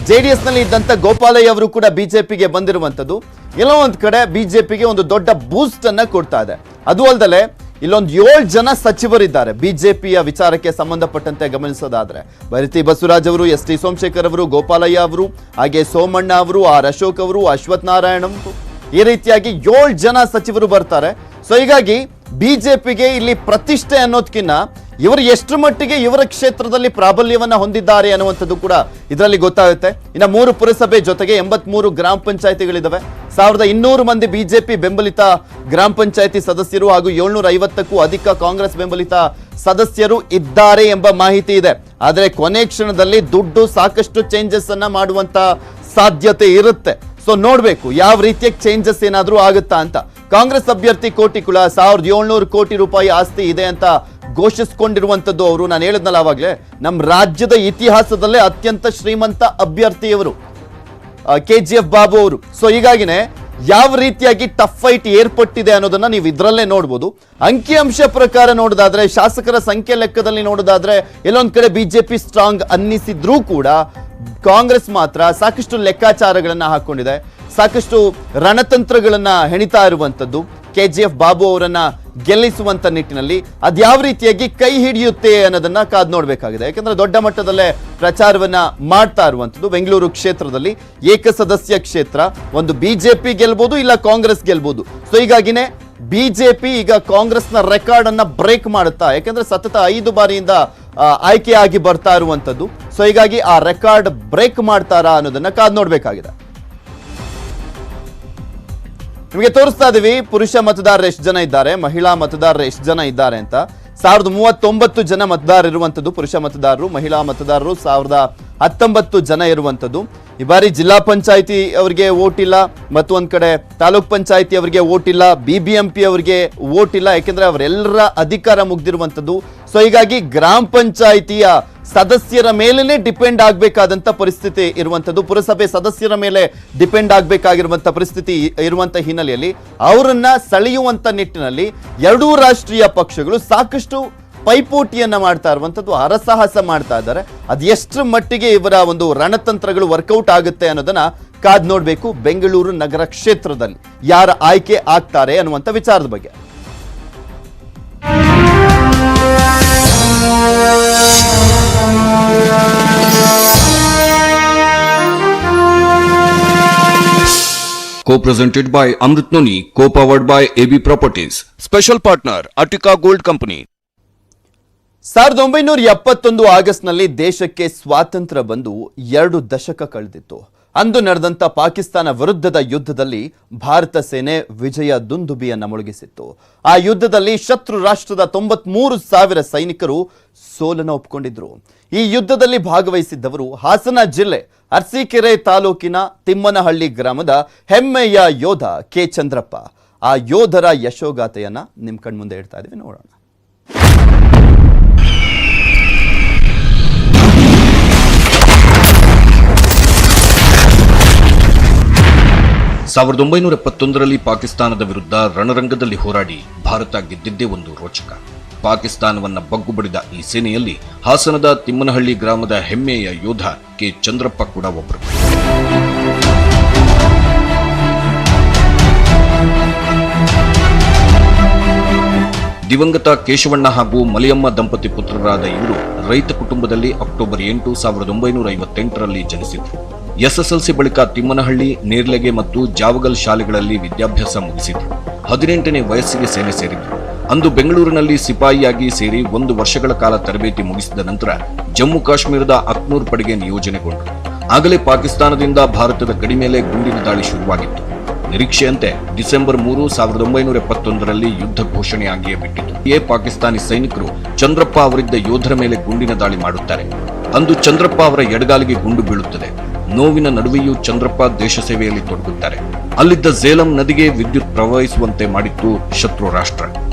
JDS ನಲ್ಲಿ ಇದ್ದಂತ ಗೋಪಾಲಯ್ಯ ಅವರು ಕೂಡ ಬಿಜೆಪಿಗೆ ಬಂದಿರುವಂತದ್ದು ಎಲ್ಲೋ ಒಂದ್ ಕಡೆ ಬಿಜೆಪಿಗೆ ಒಂದು ದೊಡ್ಡ ಬೂಸ್ಟ್ ಅನ್ನ ಕೊಡ್ತಾ ಇದೆ. ಅದು ಅಲ್ಲದೆ ಇಲ್ಲೊಂದು 7 ಜನ ಸಚಿವರಿದ್ದಾರೆ ಬಿಜೆಪಿಯ ವಿಚಾರಕ್ಕೆ ಸಂಬಂಧಪಟ್ಟಂತೆ ಗಮನಿಸೋದಾದ್ರೆ. ಭೈರತಿ ಬಸವರಾಜ್ ಅವರು, ST ಸೋಮಶೇಖರ್ ಅವರು, ಗೋಪಾಲಯ್ಯ ಅವರು, ಹಾಗೆ ಸೋಮಣ್ಣ ಅವರು, R ಅಶೋಕ್ ಅವರು, ಅಶ್ವಥ್ ನಾರಾಯಣ್ ಅವರು, ಈ ರೀತಿಯಾಗಿ 7 ಜನ ಸಚಿವರು ಬರ್ತಾರೆ. ಸೊ ಹೀಗಾಗಿ ಬಿಜೆಪಿಗೆ ಇಲ್ಲಿ ಪ್ರತಿಷ್ಠೆ ಅನ್ನೋದಕ್ಕಿಂತ ಇವರು ಎಷ್ಟು ಮಟ್ಟಿಗೆ ಇವರ ಕ್ಷೇತ್ರದಲ್ಲಿ ಪ್ರಾಬಲ್ಯವನ್ನ ಹೊಂದಿದ್ದಾರೆ ಅನ್ನುವಂಥದ್ದು ಕೂಡ ಇದರಲ್ಲಿ ಗೊತ್ತಾಗುತ್ತೆ. ಇನ್ನು 3 ಪುರಸಭೆ ಜೊತೆಗೆ 83 ಗ್ರಾಮ ಪಂಚಾಯತಿಗಳಿದಾವೆ. 1200 ಮಂದಿ ಬಿಜೆಪಿ ಬೆಂಬಲಿತ ಗ್ರಾಮ ಪಂಚಾಯತಿ ಸದಸ್ಯರು ಹಾಗೂ 750ಕ್ಕೂ ಅಧಿಕ ಕಾಂಗ್ರೆಸ್ ಬೆಂಬಲಿತ ಸದಸ್ಯರು ಇದ್ದಾರೆ ಎಂಬ ಮಾಹಿತಿ ಇದೆ. ಆದರೆ ಕೊನೆ ಕ್ಷಣದಲ್ಲಿ ದುಡ್ಡು ಸಾಕಷ್ಟು ಚೇಂಜಸ್ ಅನ್ನ ಮಾಡುವಂತ ಸಾಧ್ಯತೆ ಇರುತ್ತೆ. ಸೊ ನೋಡ್ಬೇಕು ಯಾವ ರೀತಿಯ ಚೇಂಜಸ್ ಏನಾದ್ರೂ ಆಗುತ್ತಾ ಅಂತ. ಕಾಂಗ್ರೆಸ್ ಅಭ್ಯರ್ಥಿ ಕೋಟಿಕುಳ 1700 ಕೋಟಿ ರೂಪಾಯಿ ಆಸ್ತಿ ಇದೆ ಅಂತ ಘೋಷಿಸಿಕೊಂಡಿರುವಂತದ್ದು ಅವರು. ನಾನು ಹೇಳಿದ್ನಲ್ಲ ಅವಾಗಲೇ, ನಮ್ಮ ರಾಜ್ಯದ ಇತಿಹಾಸದಲ್ಲೇ ಅತ್ಯಂತ ಶ್ರೀಮಂತ ಅಭ್ಯರ್ಥಿಯವರು KGF ಬಾಬು ಅವರು. ಸೊ ಹೀಗಾಗಿನೇ ಯಾವ ರೀತಿಯಾಗಿ ಟಫ್ ಫೈಟ್ ಏರ್ಪಟ್ಟಿದೆ ಅನ್ನೋದನ್ನ ನೀವು ಇದರಲ್ಲೇ ನೋಡ್ಬೋದು. ಅಂಕಿಅಂಶ ಪ್ರಕಾರ ನೋಡೋದಾದ್ರೆ, ಶಾಸಕರ ಸಂಖ್ಯೆ ಲೆಕ್ಕದಲ್ಲಿ ನೋಡೋದಾದ್ರೆ ಎಲ್ಲೊಂದ್ ಕಡೆ ಬಿಜೆಪಿ ಸ್ಟ್ರಾಂಗ್ ಅನ್ನಿಸಿದ್ರೂ ಕೂಡ ಕಾಂಗ್ರೆಸ್ ಮಾತ್ರ ಸಾಕಷ್ಟು ಲೆಕ್ಕಾಚಾರಗಳನ್ನ ಹಾಕೊಂಡಿದೆ, ಸಾಕಷ್ಟು ರಣತಂತ್ರಗಳನ್ನ ಹೆಣಿತಾ ಇರುವಂತದ್ದು KGF ಬಾಬು ಅವರನ್ನ ಗೆಲ್ಲಿಸುವಂತ ನಿಟ್ಟಿನಲ್ಲಿ. ಅದ್ಯಾವ ರೀತಿಯಾಗಿ ಕೈ ಹಿಡಿಯುತ್ತೆ ಅನ್ನೋದನ್ನ ಕಾದ್ ನೋಡ್ಬೇಕಾಗಿದೆ. ಯಾಕಂದ್ರೆ ದೊಡ್ಡ ಮಟ್ಟದಲ್ಲೇ ಪ್ರಚಾರವನ್ನ ಮಾಡ್ತಾ ಇರುವಂತದ್ದು ಬೆಂಗಳೂರು ಕ್ಷೇತ್ರದಲ್ಲಿ ಏಕಸದಸ್ಯ ಕ್ಷೇತ್ರ. ಒಂದು ಬಿಜೆಪಿ ಗೆಲ್ಬಹುದು, ಇಲ್ಲ ಕಾಂಗ್ರೆಸ್ ಗೆಲ್ಬಹುದು. ಸೊ ಹೀಗಾಗಿನೇ ಬಿಜೆಪಿ ಈಗ ಕಾಂಗ್ರೆಸ್ನ ರೆಕಾರ್ಡ್ ಅನ್ನ ಬ್ರೇಕ್ ಮಾಡುತ್ತಾ, ಯಾಕಂದ್ರೆ ಸತತ 5 ಬಾರಿಯಿಂದ ಆಯ್ಕೆಯಾಗಿ ಬರ್ತಾ ಇರುವಂತದ್ದು. ಸೊ ಹೀಗಾಗಿ ಆ ರೆಕಾರ್ಡ್ ಬ್ರೇಕ್ ಮಾಡ್ತಾರಾ ಅನ್ನೋದನ್ನ ಕಾದ್ ನೋಡ್ಬೇಕಾಗಿದೆ. ನಿಮಗೆ ತೋರಿಸ್ತಾ ಇದೀವಿ ಪುರುಷ ಮತದಾರರು ಎಷ್ಟು ಜನ ಇದ್ದಾರೆ, ಮಹಿಳಾ ಮತದಾರರು ಎಷ್ಟು ಜನ ಇದ್ದಾರೆ ಅಂತ. 1039 ಜನ ಮತದಾರರು ಇರುವಂತದ್ದು ಪುರುಷ ಮತದಾರರು, ಮಹಿಳಾ ಮತದಾರರು 1019 ಜನ ಇರುವಂತದ್ದು. ಈ ಬಾರಿ ಜಿಲ್ಲಾ ಪಂಚಾಯಿತಿ ಅವರಿಗೆ ವೋಟ್ ಇಲ್ಲ, ಮತ್ತೊಂದ್ ಕಡೆ ತಾಲೂಕ್ ಪಂಚಾಯಿತಿ ಅವರಿಗೆ ವೋಟ್ ಇಲ್ಲ, BBMP ಅವರಿಗೆ ವೋಟ್ ಇಲ್ಲ, ಯಾಕೆಂದ್ರೆ ಅವರೆಲ್ಲರ ಅಧಿಕಾರ ಮುಗ್ದಿರುವಂತದ್ದು. ಸೊ ಹೀಗಾಗಿ ಗ್ರಾಮ ಪಂಚಾಯಿತಿಯ ಸದಸ್ಯರ ಮೇಲೇನೆ ಡಿಪೆಂಡ್ ಆಗಬೇಕಾದಂತ ಪರಿಸ್ಥಿತಿ ಇರುವಂತದ್ದು, ಪುರಸಭೆ ಸದಸ್ಯರ ಮೇಲೆ ಡಿಪೆಂಡ್ ಆಗಬೇಕಾಗಿರುವಂತ ಪರಿಸ್ಥಿತಿ ಇರುವಂತ ಹಿನ್ನೆಲೆಯಲ್ಲಿ ಅವರನ್ನ ಸೆಳೆಯುವಂತ ನಿಟ್ಟಿನಲ್ಲಿ ಎರಡೂ ರಾಷ್ಟ್ರೀಯ ಪಕ್ಷಗಳು ಸಾಕಷ್ಟು ಪೈಪೋಟಿಯನ್ನ ಮಾಡ್ತಾ ಇರುವಂತದ್ದು, ಹರಸಾಹಸ ಮಾಡ್ತಾ ಇದ್ದಾರೆ. ಅದು ಎಷ್ಟರ ಮಟ್ಟಿಗೆ ಇವರ ಒಂದು ರಣತಂತ್ರಗಳು ವರ್ಕೌಟ್ ಆಗುತ್ತೆ ಅನ್ನೋದನ್ನ ಕಾದ್ ನೋಡ್ಬೇಕು. ಬೆಂಗಳೂರು ನಗರ ಕ್ಷೇತ್ರದಲ್ಲಿ ಯಾರ ಆಯ್ಕೆ ಆಗ್ತಾರೆ ಅನ್ನುವಂತ ವಿಚಾರದ ಬಗ್ಗೆ. Co-presented by Amrit Noni, co-powered by AB Properties. Special partner, Attica Gold Company. 1971 ಆಗಸ್ಟ್ನಲ್ಲಿ ದೇಶಕ್ಕೆ ಸ್ವಾತಂತ್ರ್ಯ ಬಂದು 2 ದಶಕ ಕಳೆದಿತ್ತು. ಅಂದು ನಡೆದಂತ ಪಾಕಿಸ್ತಾನ ವಿರುದ್ಧದ ಯುದ್ಧದಲ್ಲಿ ಭಾರತ ಸೇನೆ ವಿಜಯ ದುಂದುಬಿಯನ್ನ ಮೊಳಗಿಸಿತ್ತು. ಆ ಯುದ್ಧದಲ್ಲಿ ಶತ್ರು ರಾಷ್ಟ್ರದ 93,000 ಸೈನಿಕರು ಸೋಲನ್ನು ಒಪ್ಪಿಕೊಂಡಿದ್ರು. ಈ ಯುದ್ಧದಲ್ಲಿ ಭಾಗವಹಿಸಿದ್ದವರು ಹಾಸನ ಜಿಲ್ಲೆ ಅರಸೀಕೆರೆ ತಾಲೂಕಿನ ತಿಮ್ಮನಹಳ್ಳಿ ಗ್ರಾಮದ ಹೆಮ್ಮೆಯ ಯೋಧ ಕೆ ಚಂದ್ರಪ್ಪ. ಆ ಯೋಧರ ಯಶೋಗಾಥೆಯನ್ನ ನಿಮ್ ಕಣ್ಮುಂದೆ ಇಡ್ತಾ ಇದೀವಿ, ನೋಡೋಣ. 1971ರಲ್ಲಿ ಪಾಕಿಸ್ತಾನದ ವಿರುದ್ಧ ರಣರಂಗದಲ್ಲಿ ಹೋರಾಡಿ ಭಾರತ ಗೆದ್ದಿದ್ದೇ ಒಂದು ರೋಚಕ. ಪಾಕಿಸ್ತಾನವನ್ನ ಬಗ್ಗು ಬಡಿದ ಈ ಸೇನೆಯಲ್ಲಿ ಹಾಸನದ ತಿಮ್ಮನಹಳ್ಳಿ ಗ್ರಾಮದ ಹೆಮ್ಮೆಯ ಯೋಧ ಕೆ ಚಂದ್ರಪ್ಪ ಕೂಡ ಒಬ್ಬರು. ದಿವಂಗತ ಕೇಶವಣ್ಣ ಹಾಗೂ ಮಲಿಯಮ್ಮ ದಂಪತಿ ಪುತ್ರರಾದ ಇವರು ರೈತ ಕುಟುಂಬದಲ್ಲಿ ಅಕ್ಟೋಬರ್ 8, 1958ರಲ್ಲಿ ಜನಿಸಿದ್ರು. SSLC ಬಳಿಕ ತಿಮ್ಮನಹಳ್ಳಿ, ನೇರ್ಲೆಗೆ ಮತ್ತು ಜಾವಗಲ್ ಶಾಲೆಗಳಲ್ಲಿ ವಿದ್ಯಾಭ್ಯಾಸ ಮುಗಿಸಿದ್ರು. 18ನೇ ವಯಸ್ಸಿಗೆ ಸೇನೆ ಸೇರಿದ್ರು. ಅಂದು ಬೆಂಗಳೂರಿನಲ್ಲಿ ಸಿಪಾಯಿಯಾಗಿ ಸೇರಿ 1 ವರ್ಷಗಳ ಕಾಲ ತರಬೇತಿ ಮುಗಿಸಿದ ನಂತರ ಜಮ್ಮು ಕಾಶ್ಮೀರದ ಅಕ್ನೂರ್ ಪಡೆಗೆ ನಿಯೋಜನೆಗೊಂಡರು. ಆಗಲೇ ಪಾಕಿಸ್ತಾನದಿಂದ ಭಾರತದ ಗಡಿ ಮೇಲೆ ಗುಂಡಿನ ದಾಳಿ ಶುರುವಾಗಿತ್ತು. ನಿರೀಕ್ಷೆಯಂತೆ ಡಿಸೆಂಬರ್ 3, 1971ರಲ್ಲಿ ಯುದ್ಧ ಘೋಷಣೆಯಾಗಿಯೇ ಬಿಟ್ಟಿತು. ಪಾಕಿಸ್ತಾನಿ ಸೈನಿಕರು ಚಂದ್ರಪ್ಪ ಅವರಿದ್ದ ಯೋಧರ ಮೇಲೆ ಗುಂಡಿನ ದಾಳಿ ಮಾಡುತ್ತಾರೆ. ಅಂದು ಚಂದ್ರಪ್ಪ ಅವರ ಎಡಗಾಲಿಗೆ ಗುಂಡು ಬೀಳುತ್ತದೆ. ನೋವಿನ ನಡುವೆಯೂ ಚಂದ್ರಪ್ಪ ದೇಶ ಸೇವೆಯಲ್ಲಿ ತೊಡಗುತ್ತಾರೆ. ಅಲ್ಲಿದ್ದ ಝೇಲಂ ನದಿಗೆ ವಿದ್ಯುತ್ ಪ್ರವಹಿಸುವಂತೆ ಮಾಡಿತ್ತು ಶತ್ರು ರಾಷ್ಟ್ರ.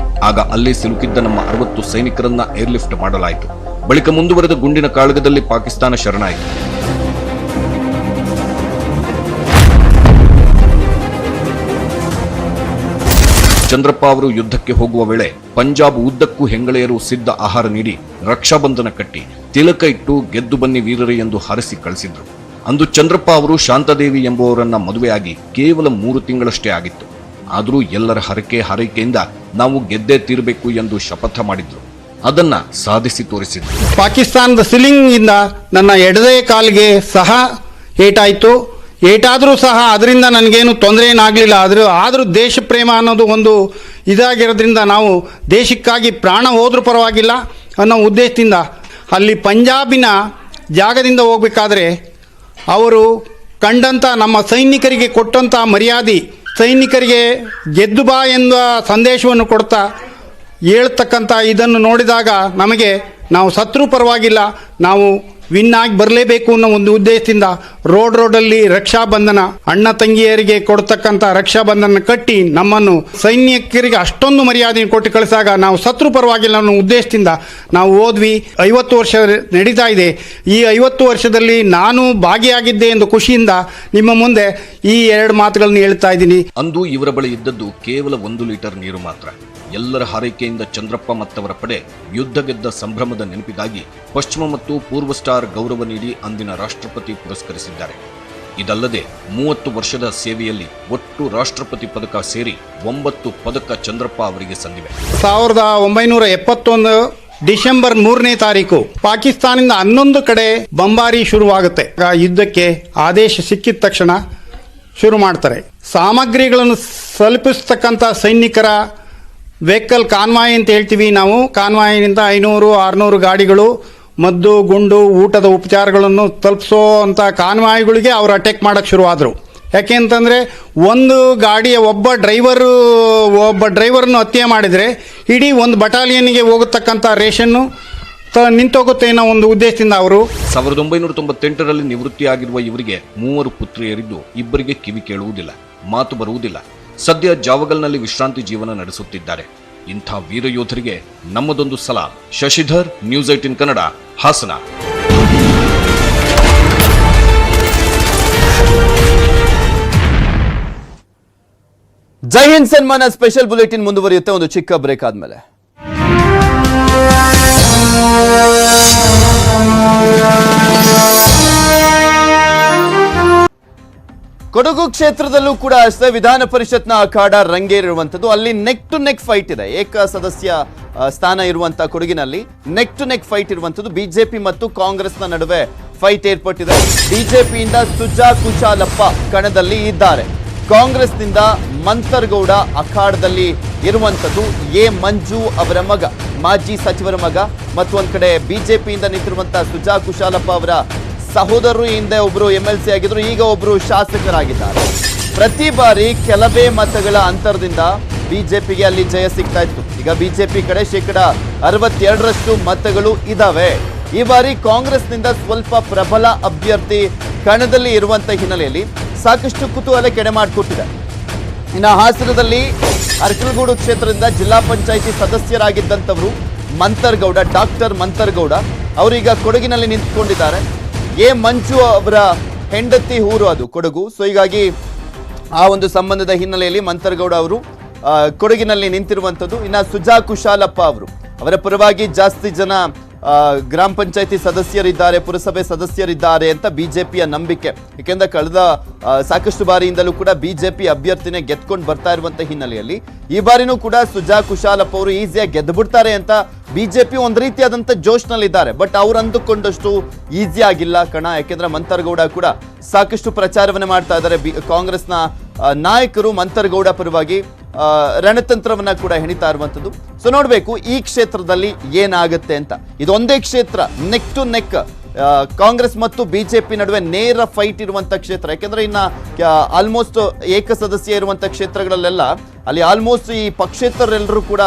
ಆಗ ಅಲ್ಲೇ ಸಿಲುಕಿದ್ದ ನಮ್ಮ 60 ಸೈನಿಕರನ್ನ ಏರ್ಲಿಫ್ಟ್ ಮಾಡಲಾಯಿತು. ಬಳಿಕ ಮುಂದುವರೆದ ಗುಂಡಿನ ಕಾಳಗದಲ್ಲಿ ಪಾಕಿಸ್ತಾನ ಶರಣಾಯಿತು. ಚಂದ್ರಪ್ಪ ಅವರು ಯುದ್ಧಕ್ಕೆ ಹೋಗುವ ವೇಳೆ ಪಂಜಾಬ್ ಉದ್ದಕ್ಕೂ ಹೆಂಗಳೆಯರು ಸಿದ್ಧ ಆಹಾರ ನೀಡಿ ರಕ್ಷಾಬಂಧನ ಕಟ್ಟಿ ತಿಲಕ ಇಟ್ಟು ಗೆದ್ದು ಬನ್ನಿ ವೀರರೇ ಎಂದು ಹರಸಿ ಕಳಿಸಿದ್ರು. ಅಂದು ಚಂದ್ರಪ್ಪ ಅವರು ಶಾಂತಾದೇವಿ ಎಂಬುವರನ್ನ ಮದುವೆಯಾಗಿ ಕೇವಲ 3 ತಿಂಗಳಷ್ಟೇ ಆಗಿತ್ತು. ಆದರೂ ಎಲ್ಲರ ಹಾರೈಕೆಯಿಂದ ನಾವು ಗೆದ್ದೇ ತೀರಬೇಕು ಎಂದು ಶಪಥ ಮಾಡಿದ್ರು. ಅದನ್ನ ಸಾಧಿಸಿ ತೋರಿಸಿದ್ರು. ಪಾಕಿಸ್ತಾನದ ಸಿಲಿಂಗ್ ಇಂದ ನನ್ನ ಎಡದೇ ಕಾಲಿಗೆ ಸಹ ಏಟಾಯಿತು. ಏಟಾದರೂ ಸಹ ಅದರಿಂದ ನನಗೇನು ತೊಂದರೆ ಏನಾಗಲಿಲ್ಲ. ಆದರೂ ದೇಶ ಪ್ರೇಮ ಅನ್ನೋದು ಒಂದು ಇದಾಗಿರೋದ್ರಿಂದ ನಾವು ದೇಶಕ್ಕಾಗಿ ಪ್ರಾಣ ಹೋದ್ರೂ ಪರವಾಗಿಲ್ಲ ಅನ್ನೋ ಉದ್ದೇಶದಿಂದ ಅಲ್ಲಿ ಪಂಜಾಬಿನ ಜಾಗದಿಂದ ಹೋಗಬೇಕಾದ್ರೆ ಅವರು ಕಂಡಂಥ ನಮ್ಮ ಸೈನಿಕರಿಗೆ ಕೊಟ್ಟಂಥ ಮರ್ಯಾದೆ, ಸೈನಿಕರಿಗೆ ಗೆದ್ದು ಬಾ ಎಂಬ ಸಂದೇಶವನ್ನು ಕೊಡ್ತಾ ಹೇಳ್ತಕ್ಕಂಥ ಇದನ್ನು ನೋಡಿದಾಗ ನಮಗೆ ನಾವು ಸತ್ರೂ ಪರವಾಗಿಲ್ಲ, ನಾವು ವಿನ್ ಆಗಿ ಬರಲೇಬೇಕು ಅನ್ನೋ ಒಂದು ಉದ್ದೇಶದಿಂದ ರೋಡಲ್ಲಿ ರಕ್ಷಾಬಂಧನ ಅಣ್ಣ ತಂಗಿಯರಿಗೆ ಕೊಡ್ತಕ್ಕಂಥ ರಕ್ಷಾಬಂಧನ ಕಟ್ಟಿ ನಮ್ಮನ್ನು ಸೈನಿಕರಿಗೆ ಅಷ್ಟೊಂದು ಮರ್ಯಾದೆ ಕೊಟ್ಟು ಕಳಿಸಾಗ ನಾವು ಸತ್ರು ಪರವಾಗಿಲ್ಲ ಅನ್ನೋ ಉದ್ದೇಶದಿಂದ ನಾವು ಹೋದ್ವಿ. 50 ವರ್ಷ ನಡೀತಾ ಇದೆ. ಈ 50 ವರ್ಷದಲ್ಲಿ ನಾನು ಭಾಗಿಯಾಗಿದ್ದೆ ಎಂದು ಖುಷಿಯಿಂದ ನಿಮ್ಮ ಮುಂದೆ ಈ 2 ಮಾತುಗಳನ್ನು ಹೇಳ್ತಾ ಇದ್ದೀನಿ. ಅಂದು ಇವರ ಬಳಿ ಇದ್ದದ್ದು ಕೇವಲ 1 ಲೀಟರ್ ನೀರು ಮಾತ್ರ. ಎಲ್ಲರ ಹಾರೈಕೆಯಿಂದ ಚಂದ್ರಪ್ಪ ಮತ್ತವರ ಪಡೆ ಯುದ್ಧ ಗೆದ್ದ ಸಂಭ್ರಮದ ನೆನಪಿಗಾಗಿ ಪಶ್ಚಿಮ ಮತ್ತು ಪೂರ್ವ ಸ್ಟಾರ್ ಗೌರವ ನೀಡಿ ಅಂದಿನ ರಾಷ್ಟ್ರಪತಿ ಪುರಸ್ಕರಿಸಿದ್ದಾರೆ. ಇದಲ್ಲದೆ 30 ವರ್ಷದ ಸೇವೆಯಲ್ಲಿ ಒಟ್ಟು ರಾಷ್ಟ್ರಪತಿ ಪದಕ ಸೇರಿ 9 ಪದಕ ಚಂದ್ರಪ್ಪ ಅವರಿಗೆ ಸಂದಿವೆ. 1971 ಡಿಸೆಂಬರ್ 3ನೇ ತಾರೀಕು ಪಾಕಿಸ್ತಾನದಿಂದ 11 ಕಡೆ ಬಂಬಾರಿ ಶುರುವಾಗುತ್ತೆ. ಯುದ್ಧಕ್ಕೆ ಆದೇಶ ಸಿಕ್ಕಿದ ತಕ್ಷಣ ಶುರು ಮಾಡ್ತಾರೆ. ಸಾಮಗ್ರಿಗಳನ್ನು ತಲುಪಿಸ್ತಕ್ಕಂಥ ಸೈನಿಕರ ವೆಹಿಕಲ್ ಕಾನ್ವಾಯ್ ಅಂತ ಹೇಳ್ತೀವಿ ನಾವು. ಕಾನ್ವಾಯ್ನಿಂದ 500-600 ಗಾಡಿಗಳು ಮದ್ದು ಗುಂಡು ಊಟದ ಉಪಚಾರಗಳನ್ನು ತಲುಪಿಸೋ ಅಂಥ ಕಾನ್ವಾಯ್ಗಳಿಗೆ ಅವರು ಅಟ್ಯಾಕ್ ಮಾಡೋಕ್ಕೆ ಶುರುವಾದರು. ಯಾಕೆ ಅಂತಂದರೆ ಒಂದು ಗಾಡಿಯ ಒಬ್ಬ ಡ್ರೈವರ್ನು ಹತ್ಯೆ ಮಾಡಿದರೆ ಇಡೀ ಒಂದು ಬಟಾಲಿಯನ್ಗೆ ಹೋಗತಕ್ಕಂಥ ರೇಷನ್ನು ನಿಂತೋಗುತ್ತೆ ಅನ್ನೋ ಒಂದು ಉದ್ದೇಶದಿಂದ ಅವರು 1998ರಲ್ಲಿ ನಿವೃತ್ತಿಯಾಗಿರುವ ಇವರಿಗೆ 3 ಪುತ್ರಿಯರಿದ್ದು ಇಬ್ಬರಿಗೆ ಕಿವಿ ಕೇಳುವುದಿಲ್ಲ, ಮಾತು ಬರುವುದಿಲ್ಲ. ಸದ್ಯ ಜಾವಗಲ್ನಲ್ಲಿ ವಿಶ್ರಾಂತಿ ಜೀವನ ನಡೆಸುತ್ತಿದ್ದಾರೆ. ಇಂಥ ವೀರ ಯೋಧರಿಗೆ ನಮ್ಮದೊಂದು ಸಲಾಂ. ಶಶಿಧರ್, ನ್ಯೂಸ್ 18 ಕನ್ನಡ, ಹಾಸನ. ಜೈ ಹಿಂದ್ ಸನ್ಮಾನ ಸ್ಪೆಷಲ್ ಬುಲೆಟಿನ್ ಮುಂದುವರಿಯುತ್ತೆ ಒಂದು ಚಿಕ್ಕ ಬ್ರೇಕ್ ಆದ್ಮೇಲೆ. ಕೊಡಗು ಕ್ಷೇತ್ರದಲ್ಲೂ ಕೂಡ ಅಷ್ಟೇ ವಿಧಾನ ಪರಿಷತ್ನ ಅಖಾಡ ರಂಗೇರಿರುವಂಥದ್ದು. ಅಲ್ಲಿ ನೆಕ್ ಟು ನೆಕ್ ಫೈಟ್ ಇದೆ. ಏಕ ಸದಸ್ಯ ಸ್ಥಾನ ಇರುವಂತಹ ಕೊಡಗಿನಲ್ಲಿ ನೆಕ್ ಟು ನೆಕ್ ಫೈಟ್ ಇರುವಂಥದ್ದು. ಬಿಜೆಪಿ ಮತ್ತು ಕಾಂಗ್ರೆಸ್ನ ನಡುವೆ ಫೈಟ್ ಏರ್ಪಟ್ಟಿದೆ. ಬಿಜೆಪಿಯಿಂದ ಸುಜಾ ಕುಶಾಲಪ್ಪ ಕಣದಲ್ಲಿ ಇದ್ದಾರೆ. ಕಾಂಗ್ರೆಸ್ನಿಂದ ಮಂತರ್ಗೌಡ ಅಖಾಡದಲ್ಲಿ ಇರುವಂಥದ್ದು. ಎ ಮಂಜು ಅವರ ಮಗ, ಮಾಜಿ ಸಚಿವರ ಮಗ, ಮತ್ತು ಒಂದ್ ಕಡೆ ಬಿಜೆಪಿಯಿಂದ ನಿಂತಿರುವಂತಹ ಸುಜಾ ಕುಶಾಲಪ್ಪ ಅವರ ಸಹೋದರರು. ಹಿಂದೆ ಒಬ್ರು MLC ಆಗಿದ್ರು, ಈಗ ಒಬ್ರು ಶಾಸಕರಾಗಿದ್ದಾರೆ. ಪ್ರತಿ ಬಾರಿ ಕೆಲವೇ ಮತಗಳ ಅಂತರದಿಂದ ಬಿಜೆಪಿಗೆ ಅಲ್ಲಿ ಜಯ ಸಿಗ್ತಾ ಇತ್ತು. ಈಗ ಬಿಜೆಪಿ ಕಡೆ 62% ಮತಗಳು ಇದಾವೆ. ಈ ಬಾರಿ ಕಾಂಗ್ರೆಸ್ನಿಂದ ಸ್ವಲ್ಪ ಪ್ರಬಲ ಅಭ್ಯರ್ಥಿ ಕಣದಲ್ಲಿ ಇರುವಂತ ಹಿನ್ನೆಲೆಯಲ್ಲಿ ಸಾಕಷ್ಟು ಕುತೂಹಲ ಕೆಡೆ ಮಾಡಿಕೊಟ್ಟಿದೆ. ಇನ್ನು ಹಾಸನದಲ್ಲಿ ಅರಕಲಗೂಡು ಕ್ಷೇತ್ರದಿಂದ ಜಿಲ್ಲಾ ಪಂಚಾಯಿತಿ ಸದಸ್ಯರಾಗಿದ್ದಂಥವರು ಮಂತರ್ಗೌಡ, ಡಾಕ್ಟರ್ ಮಂತರ್ಗೌಡ ಅವರೀಗ ಕೊಡಗಿನಲ್ಲಿ ನಿಂತ್ಕೊಂಡಿದ್ದಾರೆ. ಎ ಮಂಜು ಅವರ ಹೆಂಡತಿ ಊರು ಅದು ಕೊಡಗು. ಸೊ ಹೀಗಾಗಿ ಆ ಒಂದು ಸಂಬಂಧದ ಹಿನ್ನೆಲೆಯಲ್ಲಿ ಮಂತರ್ಗೌಡ ಅವರು ಕೊಡಗಿನಲ್ಲಿ ನಿಂತಿರುವಂಥದ್ದು. ಇನ್ನು ಸುಜಾ ಕುಶಾಲಪ್ಪ ಅವರು, ಅವರ ಪರವಾಗಿ ಜಾಸ್ತಿ ಜನ ಗ್ರಾಮ ಪಂಚಾಯತಿ ಸದಸ್ಯರಿದ್ದಾರೆ, ಪುರಸಭೆ ಸದಸ್ಯರಿದ್ದಾರೆ ಅಂತ ಬಿಜೆಪಿಯ ನಂಬಿಕೆ. ಏಕೆಂದರೆ ಕಳೆದ ಸಾಕಷ್ಟು ಬಾರಿಯಿಂದಲೂ ಕೂಡ ಬಿಜೆಪಿ ಅಭ್ಯರ್ಥಿನೇ ಗೆದ್ಕೊಂಡು ಬರ್ತಾ ಇರುವಂತ ಹಿನ್ನೆಲೆಯಲ್ಲಿ ಈ ಬಾರಿನೂ ಕೂಡ ಸುಜಾ ಕುಶಾಲಪ್ಪ ಅವರು ಈಸಿಯಾಗಿ ಗೆದ್ದು ಬಿಡ್ತಾರೆ ಅಂತ ಬಿಜೆಪಿ ಒಂದು ರೀತಿಯಾದಂಥ ಜೋಶ್ನಲ್ಲಿದ್ದಾರೆ. ಬಟ್ ಅವ್ರು ಅಂದುಕೊಂಡಷ್ಟು ಈಸಿ ಆಗಿಲ್ಲ ಕಣ. ಯಾಕೆಂದ್ರೆ ಮಂತರ್ಗೌಡ ಕೂಡ ಸಾಕಷ್ಟು ಪ್ರಚಾರವನ್ನ ಮಾಡ್ತಾ ಇದ್ದಾರೆ. ಕಾಂಗ್ರೆಸ್ನ ನಾಯಕರು ಮಂತರ್ಗೌಡ ಪರವಾಗಿ ರಣತಂತ್ರವನ್ನ ಕೂಡ ಹೆಣಿತಾ ಇರುವಂಥದ್ದು. ಸೊ ನೋಡ್ಬೇಕು ಈ ಕ್ಷೇತ್ರದಲ್ಲಿ ಏನಾಗುತ್ತೆ ಅಂತ. ಇದೊಂದೇ ಕ್ಷೇತ್ರ ನೆಕ್ ಟು ನೆಕ್ ಕಾಂಗ್ರೆಸ್ ಮತ್ತು ಬಿಜೆಪಿ ನಡುವೆ ನೇರ ಫೈಟ್ ಇರುವಂತ ಕ್ಷೇತ್ರ. ಯಾಕೆಂದ್ರೆ ಇನ್ನ ಆಲ್ಮೋಸ್ಟ್ ಏಕ ಸದಸ್ಯ ಇರುವಂತ ಕ್ಷೇತ್ರಗಳಲ್ಲೆಲ್ಲ ಅಲ್ಲಿ ಆಲ್ಮೋಸ್ಟ್ ಈ ಪಕ್ಷೇತರರೆಲ್ಲರೂ ಕೂಡ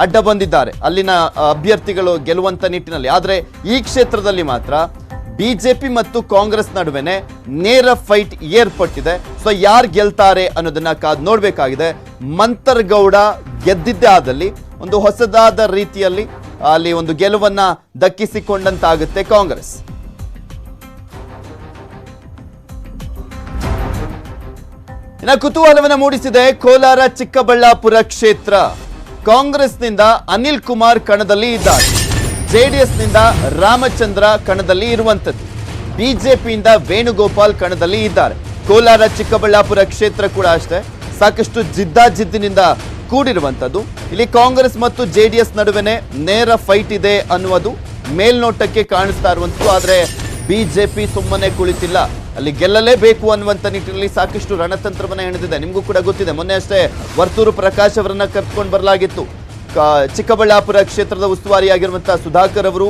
ಅಡ್ಡ ಬಂದಿದ್ದಾರೆ ಅಲ್ಲಿನ ಅಭ್ಯರ್ಥಿಗಳು ಗೆಲ್ಲುವಂತ ನಿಟ್ಟಿನಲ್ಲಿ. ಆದ್ರೆ ಈ ಕ್ಷೇತ್ರದಲ್ಲಿ ಮಾತ್ರ ಬಿಜೆಪಿ ಮತ್ತು ಕಾಂಗ್ರೆಸ್ ನಡುವೆನೆ ನೇರ ಫೈಟ್ ಏರ್ಪಟ್ಟಿದೆ. ಸೊ ಯಾರು ಗೆಲ್ತಾರೆ ಅನ್ನೋದನ್ನ ಕಾದು ನೋಡ್ಬೇಕಾಗಿದೆ. ಮಂತರ್ಗೌಡ ಗೆದ್ದಿದ್ದೇ ಆದಲ್ಲಿ ಒಂದು ಹೊಸದಾದ ರೀತಿಯಲ್ಲಿ ಅಲ್ಲಿ ಒಂದು ಗೆಲುವನ್ನ ದಕ್ಕಿಸಿಕೊಂಡಂತಾಗುತ್ತೆ ಕಾಂಗ್ರೆಸ್. ಇನ್ನು ಕುತೂಹಲವನ್ನು ಮೂಡಿಸಿದೆ ಕೋಲಾರ ಚಿಕ್ಕಬಳ್ಳಾಪುರ ಕ್ಷೇತ್ರ. ಕಾಂಗ್ರೆಸ್ನಿಂದ ಅನಿಲ್ ಕುಮಾರ್ ಕಣದಲ್ಲಿ ಇದ್ದಾರೆ. ಜೆಡಿಎಸ್ನಿಂದ ರಾಮಚಂದ್ರ ಕಣದಲ್ಲಿ ಇರುವಂಥದ್ದು. ಬಿಜೆಪಿಯಿಂದ ವೇಣುಗೋಪಾಲ್ ಕಣದಲ್ಲಿ ಇದ್ದಾರೆ. ಕೋಲಾರ ಚಿಕ್ಕಬಳ್ಳಾಪುರ ಕ್ಷೇತ್ರ ಕೂಡ ಅಷ್ಟೇ ಸಾಕಷ್ಟು ಜಿದ್ದಾಜಿದ್ದಿನಿಂದ ಕೂಡಿರುವಂಥದ್ದು. ಇಲ್ಲಿ ಕಾಂಗ್ರೆಸ್ ಮತ್ತು ಜೆಡಿಎಸ್ ನಡುವೆನೆ ನೇರ ಫೈಟ್ ಇದೆ ಅನ್ನುವುದು ಮೇಲ್ನೋಟಕ್ಕೆ ಕಾಣಿಸ್ತಾ ಇರುವಂಥದ್ದು. ಆದರೆ ಬಿಜೆಪಿ ಸುಮ್ಮನೆ ಕುಳಿತಿಲ್ಲ, ಅಲ್ಲಿ ಗೆಲ್ಲಲೇಬೇಕು ಅನ್ನುವಂಥ ನಿಟ್ಟಿನಲ್ಲಿ ಸಾಕಷ್ಟು ರಣತಂತ್ರವನ್ನ ಹೆಣೆದಿದೆ. ನಿಮಗೂ ಕೂಡ ಗೊತ್ತಿದೆ, ಮೊನ್ನೆ ಅಷ್ಟೇ ವರ್ತೂರು ಪ್ರಕಾಶ್ ಅವರನ್ನ ಕರ್ಕೊಂಡು ಬರಲಾಗಿತ್ತು. ಚಿಕ್ಕಬಳ್ಳಾಪುರ ಕ್ಷೇತ್ರದ ಉಸ್ತುವಾರಿಯಾಗಿರುವಂತಹ ಸುಧಾಕರ್ ಅವರು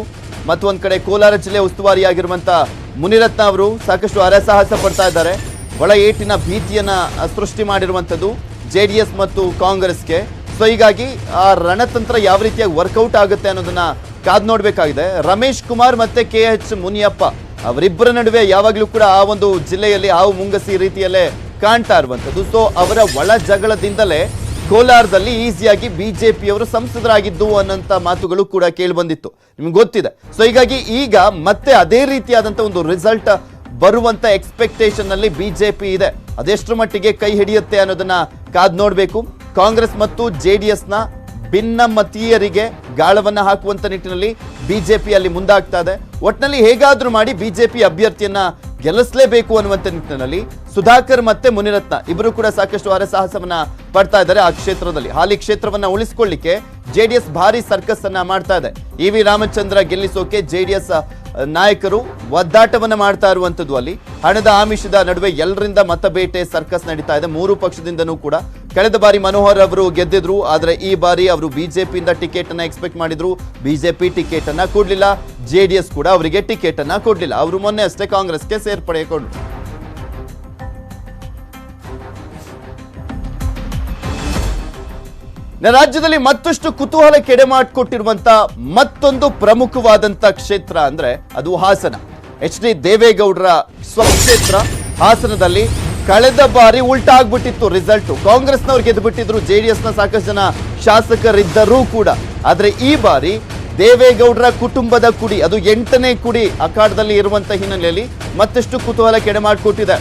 ಮತ್ತು ಒಂದ್ ಕಡೆ ಕೋಲಾರ ಜಿಲ್ಲೆ ಉಸ್ತುವಾರಿಯಾಗಿರುವಂತಹ ಮುನಿರತ್ನ ಅವರು ಸಾಕಷ್ಟು ಹರಸಾಹಸ ಪಡ್ತಾ ಇದ್ದಾರೆ. ಒಳ ಏಟಿನ ಭೀತಿಯನ್ನ ಸೃಷ್ಟಿ ಮಾಡಿರುವಂಥದ್ದು ಜೆಡಿಎಸ್ ಮತ್ತು ಕಾಂಗ್ರೆಸ್ಗೆ. ಸೊ ಹೀಗಾಗಿ ಆ ರಣತಂತ್ರ ಯಾವ ರೀತಿಯಾಗಿ ವರ್ಕೌಟ್ ಆಗುತ್ತೆ ಅನ್ನೋದನ್ನ ಕಾದ್ ನೋಡ್ಬೇಕಾಗಿದೆ. ರಮೇಶ್ ಕುಮಾರ್ ಮತ್ತೆ KH ಮುನಿಯಪ್ಪ ಅವರಿಬ್ಬರ ನಡುವೆ ಯಾವಾಗ್ಲೂ ಕೂಡ ಆ ಒಂದು ಜಿಲ್ಲೆಯಲ್ಲಿ ಹಾವು ಮುಂಗಸಿ ರೀತಿಯಲ್ಲೇ ಕಾಣ್ತಾ ಇರುವಂತದ್ದು. ಸೊ ಅವರ ಒಳ ಜಗಳದಿಂದಲೇ ಕೋಲಾರದಲ್ಲಿ ಈಸಿಯಾಗಿ ಬಿಜೆಪಿಯವರು ಸಂಸದರಾಗಿದ್ದು ಅನ್ನೋಂಥ ಮಾತುಗಳು ಕೂಡ ಕೇಳಿ ಬಂದಿತ್ತು, ನಿಮ್ಗೆ ಗೊತ್ತಿದೆ. ಸೊ ಹೀಗಾಗಿ ಈಗ ಮತ್ತೆ ಅದೇ ರೀತಿಯಾದಂತ ಒಂದು ರಿಸಲ್ಟ್ ಬರುವಂತ ಎಕ್ಸ್ಪೆಕ್ಟೇಷನ್ ನಲ್ಲಿ ಬಿಜೆಪಿ ಇದೆ. ಅದೆಷ್ಟರ ಮಟ್ಟಿಗೆ ಕೈ ಹಿಡಿಯುತ್ತೆ ಅನ್ನೋದನ್ನ ಕಾದ್ ನೋಡ್ಬೇಕು. ಕಾಂಗ್ರೆಸ್ ಮತ್ತು JDS ನ ಭಿನ್ನಮತೀಯರಿಗೆ ಗಾಳವನ್ನ ಹಾಕುವಂತ ನಿಟ್ಟಿನಲ್ಲಿ ಬಿಜೆಪಿ ಅಲ್ಲಿ ಮುಂದಾಗ್ತಾ ಇದೆ. ಒಟ್ನಲ್ಲಿ ಹೇಗಾದ್ರೂ ಮಾಡಿ ಬಿಜೆಪಿ ಅಭ್ಯರ್ಥಿಯನ್ನ ಗೆಲ್ಲಿಸಲೇಬೇಕು ಅನ್ನುವಂತ ನಿಟ್ಟಿನಲ್ಲಿ ಸುಧಾಕರ್ ಮತ್ತೆ ಮುನಿರತ್ನ ಇಬ್ಬರು ಕೂಡ ಸಾಕಷ್ಟು ಹರಸಾಹಸವನ್ನ ಪಡ್ತಾ ಇದ್ದಾರೆ. ಆ ಕ್ಷೇತ್ರದಲ್ಲಿ ಹಾಲಿ ಕ್ಷೇತ್ರವನ್ನ ಉಳಿಸಿಕೊಳ್ಳಿಕ್ಕೆ JDS ಭಾರಿ ಸರ್ಕಸ್ ಅನ್ನ ಮಾಡ್ತಾ ಇದೆ. EV ರಾಮಚಂದ್ರ ಗೆಲ್ಲಿಸೋಕೆ JDS ನಾಯಕರು ಒದ್ದಾಟವನ್ನ ಮಾಡ್ತಾ ಇರುವಂತದ್ದು. ಅಲ್ಲಿ ಹಣದ ಆಮಿಷದ ನಡುವೆ ಎಲ್ಲರಿಂದ ಮತಬೇಟೆ ಸರ್ಕಸ್ ನಡೀತಾ ಇದೆ. ಮೂರು ಪಕ್ಷದಿಂದನೂ ಕೂಡ ಕಳೆದ ಬಾರಿ ಮನೋಹರ್ ಅವರು ಗೆದ್ದಿದ್ರು, ಆದ್ರೆ ಈ ಬಾರಿ ಅವರು ಬಿಜೆಪಿಯಿಂದ ಟಿಕೆಟ್ ಅನ್ನ ಎಕ್ಸ್ಪೆಕ್ಟ್ ಮಾಡಿದ್ರು. ಬಿಜೆಪಿ ಟಿಕೆಟ್ ಅನ್ನ ಕೊಡ್ಲಿಲ್ಲ, JDS ಕೂಡ ಅವರಿಗೆ ಟಿಕೆಟ್ ಅನ್ನ ಕೊಡ್ಲಿಲ್ಲ. ಅವರು ಮೊನ್ನೆ ಅಷ್ಟೇ ಕಾಂಗ್ರೆಸ್ಗೆ ಸೇರ್ಪಡೆಗೊಂಡ್ರು. ರಾಜ್ಯದಲ್ಲಿ ಮತ್ತಷ್ಟು ಕುತೂಹಲ ಕೆಡೆ ಮಾಡಿಕೊಟ್ಟಿರುವಂತ ಮತ್ತೊಂದು ಪ್ರಮುಖವಾದಂತ ಕ್ಷೇತ್ರ ಅಂದ್ರೆ ಅದು ಹಾಸನ. HD ದೇವೇಗೌಡರ ಸ್ವಕ್ಷೇತ್ರ ಹಾಸನದಲ್ಲಿ ಕಳೆದ ಬಾರಿ ಉಲ್ಟಾ ಆಗ್ಬಿಟ್ಟಿತ್ತು ರಿಸಲ್ಟ್. ಕಾಂಗ್ರೆಸ್ನವ್ರು ಗೆದ್ದುಬಿಟ್ಟಿದ್ರು, JDS ನ ಸಾಕಷ್ಟು ಜನ ಶಾಸಕರಿದ್ದರೂ ಕೂಡ. ಆದ್ರೆ ಈ ಬಾರಿ ದೇವೇಗೌಡರ ಕುಟುಂಬದ ಕುಡಿ, ಅದು 8ನೇ ಕುಡಿ ಅಖಾಡದಲ್ಲಿ ಇರುವಂತ ಹಿನ್ನೆಲೆಯಲ್ಲಿ ಮತ್ತಷ್ಟು ಕುತೂಹಲ ಕೆಡೆ ಮಾಡಿಕೊಟ್ಟಿದೆ.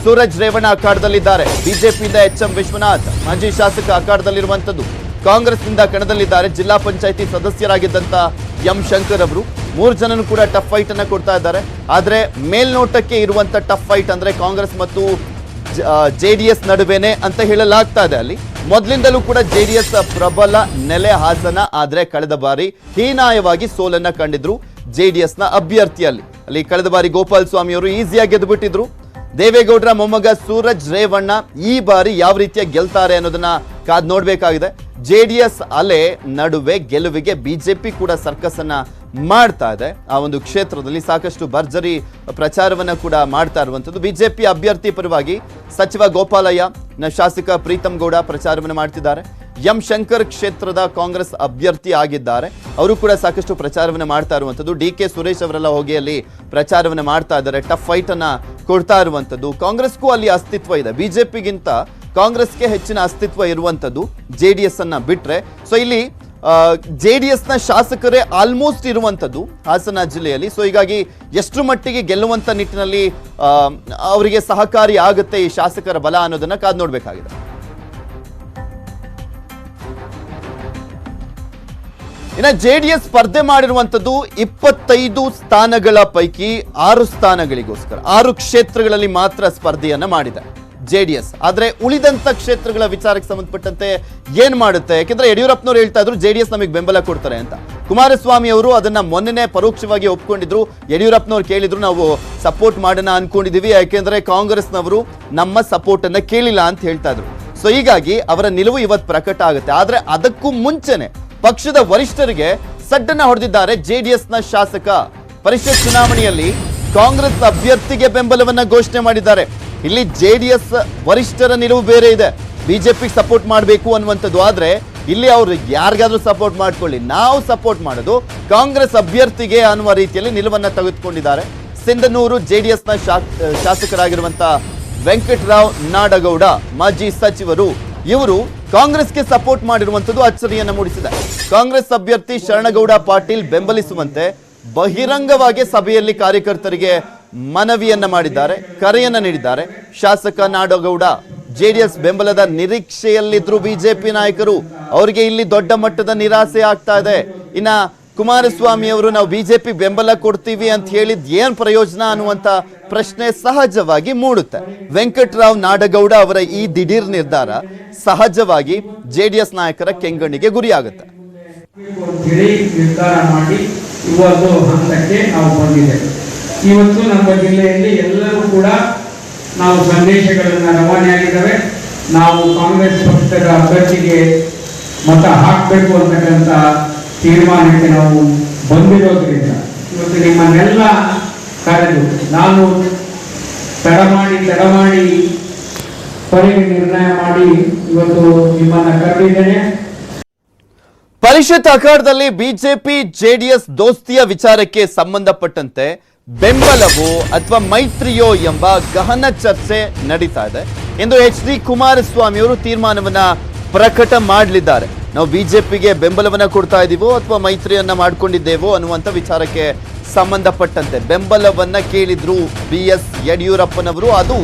ಸೂರಜ್ ರೇವಣ್ಣ ಅಖಾಡದಲ್ಲಿದ್ದಾರೆ. ಬಿಜೆಪಿಯಿಂದ HM ವಿಶ್ವನಾಥ್ ಮಾಜಿ ಶಾಸಕ ಅಖಾಡದಲ್ಲಿರುವಂತದ್ದು. ಕಾಂಗ್ರೆಸ್ನಿಂದ ಕಣದಲ್ಲಿದ್ದಾರೆ ಜಿಲ್ಲಾ ಪಂಚಾಯಿತಿ ಸದಸ್ಯರಾಗಿದ್ದಂತ M ಶಂಕರ್ ಅವರು. 3 ಜನನು ಕೂಡ ಟಫ್ ಫೈಟ್ ಅನ್ನ ಕೊಡ್ತಾ ಇದ್ದಾರೆ. ಆದ್ರೆ ಮೇಲ್ನೋಟಕ್ಕೆ ಇರುವಂತ ಟಫ್ ಫೈಟ್ ಅಂದ್ರೆ ಕಾಂಗ್ರೆಸ್ ಮತ್ತು JDS ನಡುವೆನೆ ಅಂತ ಹೇಳಲಾಗ್ತಾ ಇದೆ. ಅಲ್ಲಿ ಮೊದಲಿಂದಲೂ ಕೂಡ JDS ಪ್ರಬಲ ನೆಲೆ ಹಾಸನ. ಆದ್ರೆ ಕಳೆದ ಬಾರಿ ಹೀನಾಯವಾಗಿ ಸೋಲನ್ನ ಕಂಡಿದ್ರು JDS ನ ಅಭ್ಯರ್ಥಿಯಲ್ಲಿ. ಅಲ್ಲಿ ಕಳೆದ ಬಾರಿ ಗೋಪಾಲ್ ಸ್ವಾಮಿ ಅವರು ಈಸಿಯಾಗಿ ಗೆದ್ದುಬಿಟ್ಟಿದ್ರು. ದೇವೇಗೌಡರ ಮೊಮ್ಮಗ ಸೂರಜ್ ರೇವಣ್ಣ ಈ ಬಾರಿ ಯಾವ ರೀತಿಯ ಗೆಲ್ತಾರೆ ಅನ್ನೋದನ್ನ ಕಾದ್ ನೋಡ್ಬೇಕಾಗಿದೆ. JDS ಅಲೆ ನಡುವೆ ಗೆಲುವಿಗೆ ಬಿಜೆಪಿ ಕೂಡ ಸರ್ಕಸ್ ಅನ್ನ ಮಾಡ್ತಾ ಇದೆ. ಆ ಒಂದು ಕ್ಷೇತ್ರದಲ್ಲಿ ಸಾಕಷ್ಟು ಭರ್ಜರಿ ಪ್ರಚಾರವನ್ನ ಕೂಡ ಮಾಡ್ತಾ ಇರುವಂತದ್ದು. ಬಿಜೆಪಿ ಅಭ್ಯರ್ಥಿ ಪರವಾಗಿ ಸಚಿವ ಗೋಪಾಲಯ್ಯ, ಶಾಸಕ ಪ್ರೀತಮ್ ಗೌಡ ಪ್ರಚಾರವನ್ನು ಮಾಡ್ತಿದ್ದಾರೆ. M ಶಂಕರ್ ಕ್ಷೇತ್ರದ ಕಾಂಗ್ರೆಸ್ ಅಭ್ಯರ್ಥಿ ಆಗಿದ್ದಾರೆ, ಅವರು ಕೂಡ ಸಾಕಷ್ಟು ಪ್ರಚಾರವನ್ನು ಮಾಡ್ತಾ ಇರುವಂತದ್ದು. DK ಸುರೇಶ್ ಅವರೆಲ್ಲ ಹೋಗಿ ಅಲ್ಲಿ ಪ್ರಚಾರವನ್ನು ಮಾಡ್ತಾ ಇದ್ದಾರೆ, ಟಫ್ ಫೈಟ್ ಅನ್ನ ಕೊಡ್ತಾ ಇರುವಂತದ್ದು. ಕಾಂಗ್ರೆಸ್ಗೂ ಅಲ್ಲಿ ಅಸ್ತಿತ್ವ ಇದೆ, ಬಿಜೆಪಿಗಿಂತ ಕಾಂಗ್ರೆಸ್ಗೆ ಹೆಚ್ಚಿನ ಅಸ್ತಿತ್ವ ಇರುವಂತದ್ದು JDS ಅನ್ನ ಬಿಟ್ರೆ. ಸೊ ಇಲ್ಲಿ JDS ನ ಶಾಸಕರೇ ಆಲ್ಮೋಸ್ಟ್ ಇರುವಂತದ್ದು ಹಾಸನ ಜಿಲ್ಲೆಯಲ್ಲಿ. ಸೊ ಹೀಗಾಗಿ ಎಷ್ಟು ಮಟ್ಟಿಗೆ ಗೆಲ್ಲುವಂತ ನಿಟ್ಟಿನಲ್ಲಿ ಅವರಿಗೆ ಸಹಕಾರಿ ಆಗುತ್ತೆ ಈ ಶಾಸಕರ ಬಲ ಅನ್ನೋದನ್ನ ಕಾದ್ ನೋಡ್ಬೇಕಾಗಿದೆ. ಇನ್ನು JDS ಸ್ಪರ್ಧೆ ಮಾಡಿರುವಂತದ್ದು 25 ಸ್ಥಾನಗಳ ಪೈಕಿ 6 ಸ್ಥಾನಗಳಿಗೋಸ್ಕರ 6 ಕ್ಷೇತ್ರಗಳಲ್ಲಿ ಮಾತ್ರ ಸ್ಪರ್ಧೆಯನ್ನ ಮಾಡಿದೆ JDS. ಆದ್ರೆ ಉಳಿದಂತ ಕ್ಷೇತ್ರಗಳ ವಿಚಾರಕ್ಕೆ ಸಂಬಂಧಪಟ್ಟಂತೆ ಏನ್ ಮಾಡುತ್ತೆ? ಯಾಕೆಂದ್ರೆ ಯಡಿಯೂರಪ್ಪನವರು ಹೇಳ್ತಾ ಇದ್ರು JDS ನಮಗೆ ಬೆಂಬಲ ಕೊಡ್ತಾರೆ ಅಂತ. ಕುಮಾರಸ್ವಾಮಿ ಅವರು ಅದನ್ನ ಮೊನ್ನೆ ಪರೋಕ್ಷವಾಗಿ ಒಪ್ಕೊಂಡಿದ್ರು. ಯಡಿಯೂರಪ್ಪನವರು ಕೇಳಿದ್ರು, ನಾವು ಸಪೋರ್ಟ್ ಮಾಡೋಣ ಅನ್ಕೊಂಡಿದೀವಿ, ಯಾಕೆಂದ್ರೆ ಕಾಂಗ್ರೆಸ್ನವರು ನಮ್ಮ ಸಪೋರ್ಟ್ ಅನ್ನ ಕೇಳಿಲ್ಲ ಅಂತ ಹೇಳ್ತಾ ಇದ್ರು. ಸೊ ಹೀಗಾಗಿ ಅವರ ನಿಲುವು ಇವತ್ತು ಪ್ರಕಟ ಆಗುತ್ತೆ. ಆದ್ರೆ ಅದಕ್ಕೂ ಮುಂಚೆನೆ ಪಕ್ಷದ ವರಿಷ್ಠರಿಗೆ ಸಡ್ಡನ್ನ ಹೊಡೆದಿದ್ದಾರೆ JDS ನ ಶಾಸಕ. ಪರಿಷತ್ ಚುನಾವಣೆಯಲ್ಲಿ ಕಾಂಗ್ರೆಸ್ ಅಭ್ಯರ್ಥಿಗೆ ಬೆಂಬಲವನ್ನ ಘೋಷಣೆ ಮಾಡಿದ್ದಾರೆ. ಇಲ್ಲಿ JDS ವರಿಷ್ಠರ ನಿಲುವು ಬೇರೆ ಇದೆ, ಬಿಜೆಪಿಗೆ ಸಪೋರ್ಟ್ ಮಾಡಬೇಕು ಅನ್ನುವಂಥದ್ದು. ಆದ್ರೆ ಇಲ್ಲಿ ಅವರು ಯಾರಿಗಾದ್ರೂ ಸಪೋರ್ಟ್ ಮಾಡ್ಕೊಳ್ಳಿ, ನಾವು ಸಪೋರ್ಟ್ ಮಾಡೋದು ಕಾಂಗ್ರೆಸ್ ಅಭ್ಯರ್ಥಿಗೆ ಅನ್ನುವ ರೀತಿಯಲ್ಲಿ ನಿಲುವನ್ನ ತೆಗೆದುಕೊಂಡಿದ್ದಾರೆ. ಸಿಂಧನೂರು JDS ನ ಶಾಸಕರಾಗಿರುವಂತ ವೆಂಕಟರಾವ್ ನಾಡಗೌಡ ಮಾಜಿ ಸಚಿವರು, ಇವರು ಕಾಂಗ್ರೆಸ್ಗೆ ಸಪೋರ್ಟ್ ಮಾಡಿರುವಂತದ್ದು ಅಚ್ಚರಿಯನ್ನ ಮೂಡಿಸಿದೆ. ಕಾಂಗ್ರೆಸ್ ಅಭ್ಯರ್ಥಿ ಶರಣಗೌಡ ಪಾಟೀಲ್ ಬೆಂಬಲಿಸುವಂತೆ ಬಹಿರಂಗವಾಗಿ ಸಭೆಯಲ್ಲಿ ಕಾರ್ಯಕರ್ತರಿಗೆ ಮನವಿಯನ್ನ ಮಾಡಿದ್ದಾರೆ, ಕರೆಯನ್ನ ನೀಡಿದ್ದಾರೆ. ಶಾಸಕ ನಾಡಗೌಡ JDS ಬೆಂಬಲದ ನಿರೀಕ್ಷೆಯಲ್ಲಿದ್ರು ಬಿಜೆಪಿ ನಾಯಕರು, ಅವರಿಗೆ ಇಲ್ಲಿ ದೊಡ್ಡ ಮಟ್ಟದ ನಿರಾಸೆ ಆಗ್ತಾ ಇದೆ. ಇನ್ನ ಕುಮಾರಸ್ವಾಮಿ ಅವರು ನಾವು ಬಿಜೆಪಿ ಬೆಂಬಲ ಕೊಡ್ತೀವಿ ಅಂತ ಹೇಳಿದ್ ಏನ್ ಪ್ರಯೋಜನ ಅನ್ನುವಂತ ಪ್ರಶ್ನೆ ಸಹಜವಾಗಿ ಮೂಡುತ್ತೆ. ವೆಂಕಟರಾವ್ ನಾಡಗೌಡ ಅವರ ಈ ದಿಢೀರ್ ನಿರ್ಧಾರ ಸಹಜವಾಗಿ JDS ನಾಯಕರ ಕೆಂಗಣ್ಣಿಗೆ ಗುರಿಯಾಗುತ್ತೆ. ನಿರ್ಧಾರ ಮಾಡಿ ಇವತ್ತು ಹಂತಕ್ಕೆ ನಾವು ಬಂದಿದೆ. ಇವತ್ತು ನಮ್ಮ ಜಿಲ್ಲೆಯಲ್ಲಿ ಎಲ್ಲರೂ ಕೂಡ ನಾವು ಸಂದೇಶಗಳನ್ನು ರವಾನೆಯಾಗಿದ್ದಾವೆ. ನಾವು ಕಾಂಗ್ರೆಸ್ ಪಕ್ಷದ ಅಭ್ಯರ್ಥಿಗೆ ಮತ ಹಾಕಬೇಕು ಅಂತಕ್ಕಂಥ ತೀರ್ಮಾನಕ್ಕೆ ನಾವು ಬಂದಿರೋದ್ರಿಂದ ಇವತ್ತು ನಿಮ್ಮನ್ನೆಲ್ಲ ಕರೆದು ನಾನು ತಡ ಮಾಡಿ ಕೊನೆಗೆ ನಿರ್ಣಯ ಮಾಡಿ ಇವತ್ತು ನಿಮ್ಮನ್ನ ಕರೆದಿದ್ದೇನೆ. ಮೈಷತ್ ಅಖಾಡದಲ್ಲಿ ಬಿಜೆಪಿ ಜೆಡಿಎಸ್ ದೋಸ್ತಿಯ ವಿಚಾರಕ್ಕೆ ಸಂಬಂಧಪಟ್ಟಂತೆ ಬೆಂಬಲವೋ ಅಥವಾ ಮೈತ್ರಿಯೋ ಎಂಬ ಗಹನ ಚರ್ಚೆ ನಡೀತಾ ಇದೆ. ಇಂದು HD ಕುಮಾರಸ್ವಾಮಿ ಅವರು ತೀರ್ಮಾನವನ್ನ ಪ್ರಕಟ ಮಾಡಲಿದ್ದಾರೆ. ನಾವು ಬಿಜೆಪಿಗೆ ಬೆಂಬಲವನ್ನ ಕೊಡ್ತಾ ಇದೀವೋ ಅಥವಾ ಮೈತ್ರಿಯನ್ನ ಮಾಡ್ಕೊಂಡಿದ್ದೇವೋ ಅನ್ನುವಂಥ ವಿಚಾರಕ್ಕೆ ಸಂಬಂಧಪಟ್ಟಂತೆ ಬೆಂಬಲವನ್ನ ಕೇಳಿದ್ರು BS ಯಡಿಯೂರಪ್ಪನವರು. ಅದು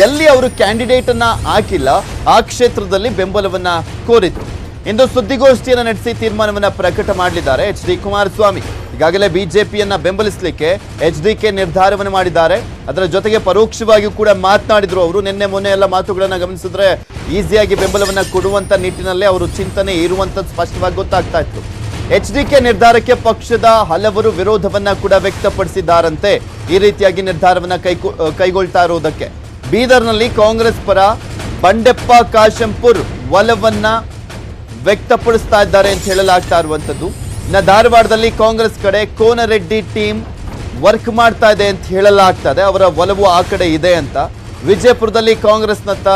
ಎಲ್ಲಿ ಅವರು ಕ್ಯಾಂಡಿಡೇಟ್ ಅನ್ನ ಹಾಕಿಲ್ಲ ಆ ಕ್ಷೇತ್ರದಲ್ಲಿ ಬೆಂಬಲವನ್ನ ಕೋರಿದ್ರು. ಇಂದು ಸುದ್ದಿಗೋಷ್ಠಿಯನ್ನು ನಡೆಸಿ ತೀರ್ಮಾನವನ್ನ ಪ್ರಕಟ ಮಾಡಲಿದ್ದಾರೆ HD ಕುಮಾರಸ್ವಾಮಿ. ಈಗಾಗಲೇ ಬಿಜೆಪಿಯನ್ನ ಬೆಂಬಲಿಸಲಿಕ್ಕೆ HDK ನಿರ್ಧಾರವನ್ನು ಮಾಡಿದ್ದಾರೆ. ಅದರ ಜೊತೆಗೆ ಪರೋಕ್ಷವಾಗಿಯೂ ಕೂಡ ಮಾತನಾಡಿದ್ರು ಅವರು. ನಿನ್ನೆ ಮೊನ್ನೆ ಎಲ್ಲ ಮಾತುಗಳನ್ನ ಗಮನಿಸಿದ್ರೆ ಈಸಿಯಾಗಿ ಬೆಂಬಲವನ್ನ ಕೊಡುವಂತ ನಿಟ್ಟಿನಲ್ಲೇ ಅವರು ಚಿಂತನೆ ಇರುವಂತದ್ದು ಸ್ಪಷ್ಟವಾಗಿ ಗೊತ್ತಾಗ್ತಾ ಇತ್ತು. HDK ನಿರ್ಧಾರಕ್ಕೆ ಪಕ್ಷದ ಹಲವರು ವಿರೋಧವನ್ನ ಕೂಡ ವ್ಯಕ್ತಪಡಿಸಿದ್ದಾರಂತೆ. ಈ ರೀತಿಯಾಗಿ ನಿರ್ಧಾರವನ್ನ ಕೈಗೊಳ್ತಾ ಇರುವುದಕ್ಕೆ ಬೀದರ್ನಲ್ಲಿ ಕಾಂಗ್ರೆಸ್ ಪರ ಬಂಡೆಪ್ಪ ಕಾಶಂಪುರ್ ಒಲವನ್ನ ವ್ಯಕ್ತಪಡಿಸ್ತಾ ಇದ್ದಾರೆ ಅಂತ ಹೇಳಲಾಗ್ತಾ ಇರುವಂತದ್ದು. ಇನ್ನು ಧಾರವಾಡದಲ್ಲಿ ಕಾಂಗ್ರೆಸ್ ಕಡೆ ಕೋನರೆಡ್ಡಿ ಟೀಮ್ ವರ್ಕ್ ಮಾಡ್ತಾ ಇದೆ ಅಂತ ಹೇಳಲಾಗ್ತದೆ. ಅವರ ಒಲವು ಆ ಕಡೆ ಇದೆ ಅಂತ. ವಿಜಯಪುರದಲ್ಲಿ ಕಾಂಗ್ರೆಸ್ನತ್ತ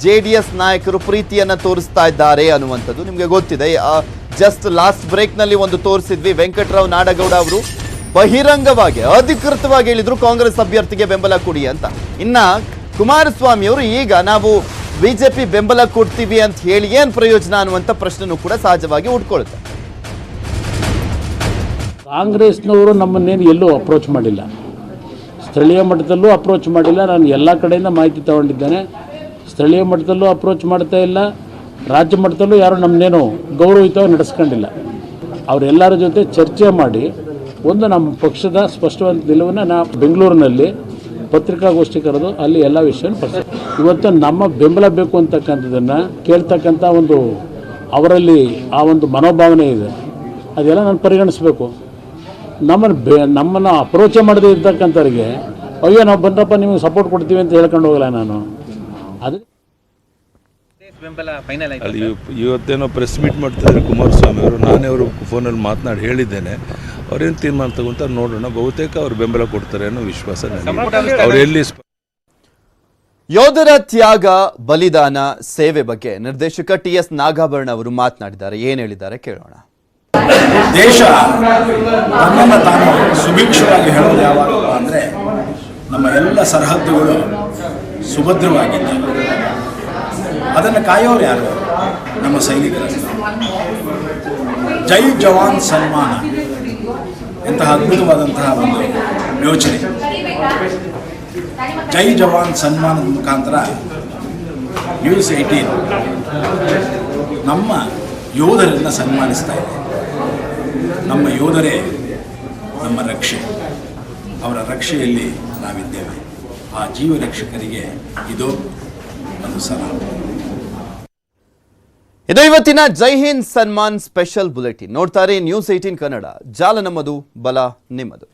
JDS ನಾಯಕರು ಪ್ರೀತಿಯನ್ನ ತೋರಿಸ್ತಾ ಇದ್ದಾರೆ ಅನ್ನುವಂಥದ್ದು ನಿಮಗೆ ಗೊತ್ತಿದೆ. ಜಸ್ಟ್ ಲಾಸ್ಟ್ ಬ್ರೇಕ್ ನಲ್ಲಿ ಒಂದು ತೋರಿಸಿದ್ವಿ. ವೆಂಕಟರಾವ್ ನಾಡಗೌಡ ಅವರು ಬಹಿರಂಗವಾಗಿ ಅಧಿಕೃತವಾಗಿ ಹೇಳಿದ್ರು ಕಾಂಗ್ರೆಸ್ ಅಭ್ಯರ್ಥಿಗೆ ಬೆಂಬಲ ಕೊಡಿ ಅಂತ. ಇನ್ನ ಕುಮಾರಸ್ವಾಮಿ ಅವರು ಈಗ ನಾವು ಬಿಜೆಪಿ ಬೆಂಬಲ ಕೊಡ್ತೀವಿ ಅಂತ ಹೇಳಿ ಏನ್ ಪ್ರಯೋಜನ ಅನ್ನುವಂಥ ಪ್ರಶ್ನೆನೂ ಕೂಡ ಸಹಜವಾಗಿ ಉಟ್ಕೊಳುತ್ತೆ. ಕಾಂಗ್ರೆಸ್ನವರು ನಮ್ಮನ್ನೇನು ಎಲ್ಲೂ ಅಪ್ರೋಚ್ ಮಾಡಿಲ್ಲ, ಸ್ಥಳೀಯ ಮಟ್ಟದಲ್ಲೂ ಅಪ್ರೋಚ್ ಮಾಡಿಲ್ಲ. ನಾನು ಎಲ್ಲ ಕಡೆಯಿಂದ ಮಾಹಿತಿ ತಗೊಂಡಿದ್ದೇನೆ. ಸ್ಥಳೀಯ ಮಟ್ಟದಲ್ಲೂ ಅಪ್ರೋಚ್ ಮಾಡ್ತಾ ಇಲ್ಲ, ರಾಜ್ಯ ಮಟ್ಟದಲ್ಲೂ ಯಾರು ನಮ್ಮನ್ನೇನು ಗೌರವಯುತವಾಗಿ ನಡೆಸ್ಕೊಂಡಿಲ್ಲ. ಅವರೆಲ್ಲರ ಜೊತೆ ಚರ್ಚೆ ಮಾಡಿ ಒಂದು ನಮ್ಮ ಪಕ್ಷದ ಸ್ಪಷ್ಟವಾದ ನಿಲುವನ್ನು ಬೆಂಗಳೂರಿನಲ್ಲಿ ಪತ್ರಿಕಾಗೋಷ್ಠಿ ಕರೆದು ಅಲ್ಲಿ ಎಲ್ಲ ವಿಷಯವನ್ನು ಪ್ರಶ್ನೆ. ಇವತ್ತು ನಮ್ಮ ಬೆಂಬಲ ಬೇಕು ಅಂತಕ್ಕಂಥದ್ದನ್ನು ಕೇಳ್ತಕ್ಕಂಥ ಒಂದು ಅವರಲ್ಲಿ ಆ ಒಂದು ಮನೋಭಾವನೆ ಇದೆ. ಅದೆಲ್ಲ ನಾನು ಪರಿಗಣಿಸಬೇಕು. ನಮ್ಮನ್ನು ಅಪ್ರೋಚೇ ಮಾಡದೇ ಇರ್ತಕ್ಕಂಥವ್ರಿಗೆ ಅಯ್ಯೋ ನಾವು ಬಂದ್ರಪ್ಪ ನಿಮಗೆ ಸಪೋರ್ಟ್ ಕೊಡ್ತೀವಿ ಅಂತ ಹೇಳ್ಕೊಂಡು ಹೋಗಲ್ಲ ನಾನು. ಅದು ಅಲ್ಲಿ ಇವತ್ತೇನೋ ಪ್ರೆಸ್ ಮೀಟ್ ಮಾಡ್ತಿದ್ದಾರೆ ಕುಮಾರಸ್ವಾಮಿ ಅವರು. ನಾನೇ ಅವರು ಫೋನಲ್ಲಿ ಮಾತನಾಡಿ ಹೇಳಿದ್ದೇನೆ. ಅವ್ರೇನು ತೀರ್ಮಾನ ತಗೊಂತಾರೆ ನೋಡೋಣ. ಬಹುತೇಕ ಅವ್ರು ಬೆಂಬಲ ಕೊಡ್ತಾರೆ ಅನ್ನೋ ವಿಶ್ವಾಸ ನನಗೆ. ಅವ್ರು ಎಲ್ಲಿ ಯೋಧರ ತ್ಯಾಗ, ಬಲಿದಾನ, ಸೇವೆ ಬಗ್ಗೆ ನಿರ್ದೇಶಕ TS ನಾಗಾಭರಣ ಅವರು ಮಾತನಾಡಿದ್ದಾರೆ. ಏನ್ ಹೇಳಿದ್ದಾರೆ ಕೇಳೋಣ. ದೇಶ ತನ್ನನ್ನು ತಾನು ಸುಭಿಕ್ಷವಾಗಿ ಹೇಳೋದು ಯಾವಾಗ ಅಂದರೆ ನಮ್ಮ ಎಲ್ಲ ಸರಹದ್ದುಗಳು ಸುಭದ್ರವಾಗಿದ್ದಾವೆ. ಅದನ್ನು ಕಾಯೋರು ಯಾರು? ನಮ್ಮ ಸೈನಿಕರು. ಜೈ ಜವಾನ್ ಸನ್ಮಾನ ಎಂತಹ ಅದ್ಭುತವಾದಂತಹ ಒಂದು ಯೋಚನೆ. ಜೈ ಜವಾನ್ ಸನ್ಮಾನದ ಮುಖಾಂತರ News 18 ನಮ್ಮ ಯೋಧರನ್ನು ಸನ್ಮಾನಿಸ್ತಾ ಇದೆ. ನಮ್ಮ ಯೋಧರೇ ನಮ್ಮ ರಕ್ಷೆ. ಅವರ ರಕ್ಷೆಯಲ್ಲಿ ನಾವಿದ್ದೇವೆ. ಆ ಜೀವ ರಕ್ಷಕರಿಗೆ ಇದು ಒಂದು ಸಲಾಮ. ಇದು ಇವತ್ತಿನ ಜೈ ಹಿಂದ್ ಸನ್ಮಾನ್ ಸ್ಪೆಷಲ್ ಬುಲೆಟಿನ್. ನೋಡ್ತಾರೆ News 18 ಕನ್ನಡ. ಜಾಲ ನಮ್ಮದು, ಬಲ ನಿಮ್ಮದು.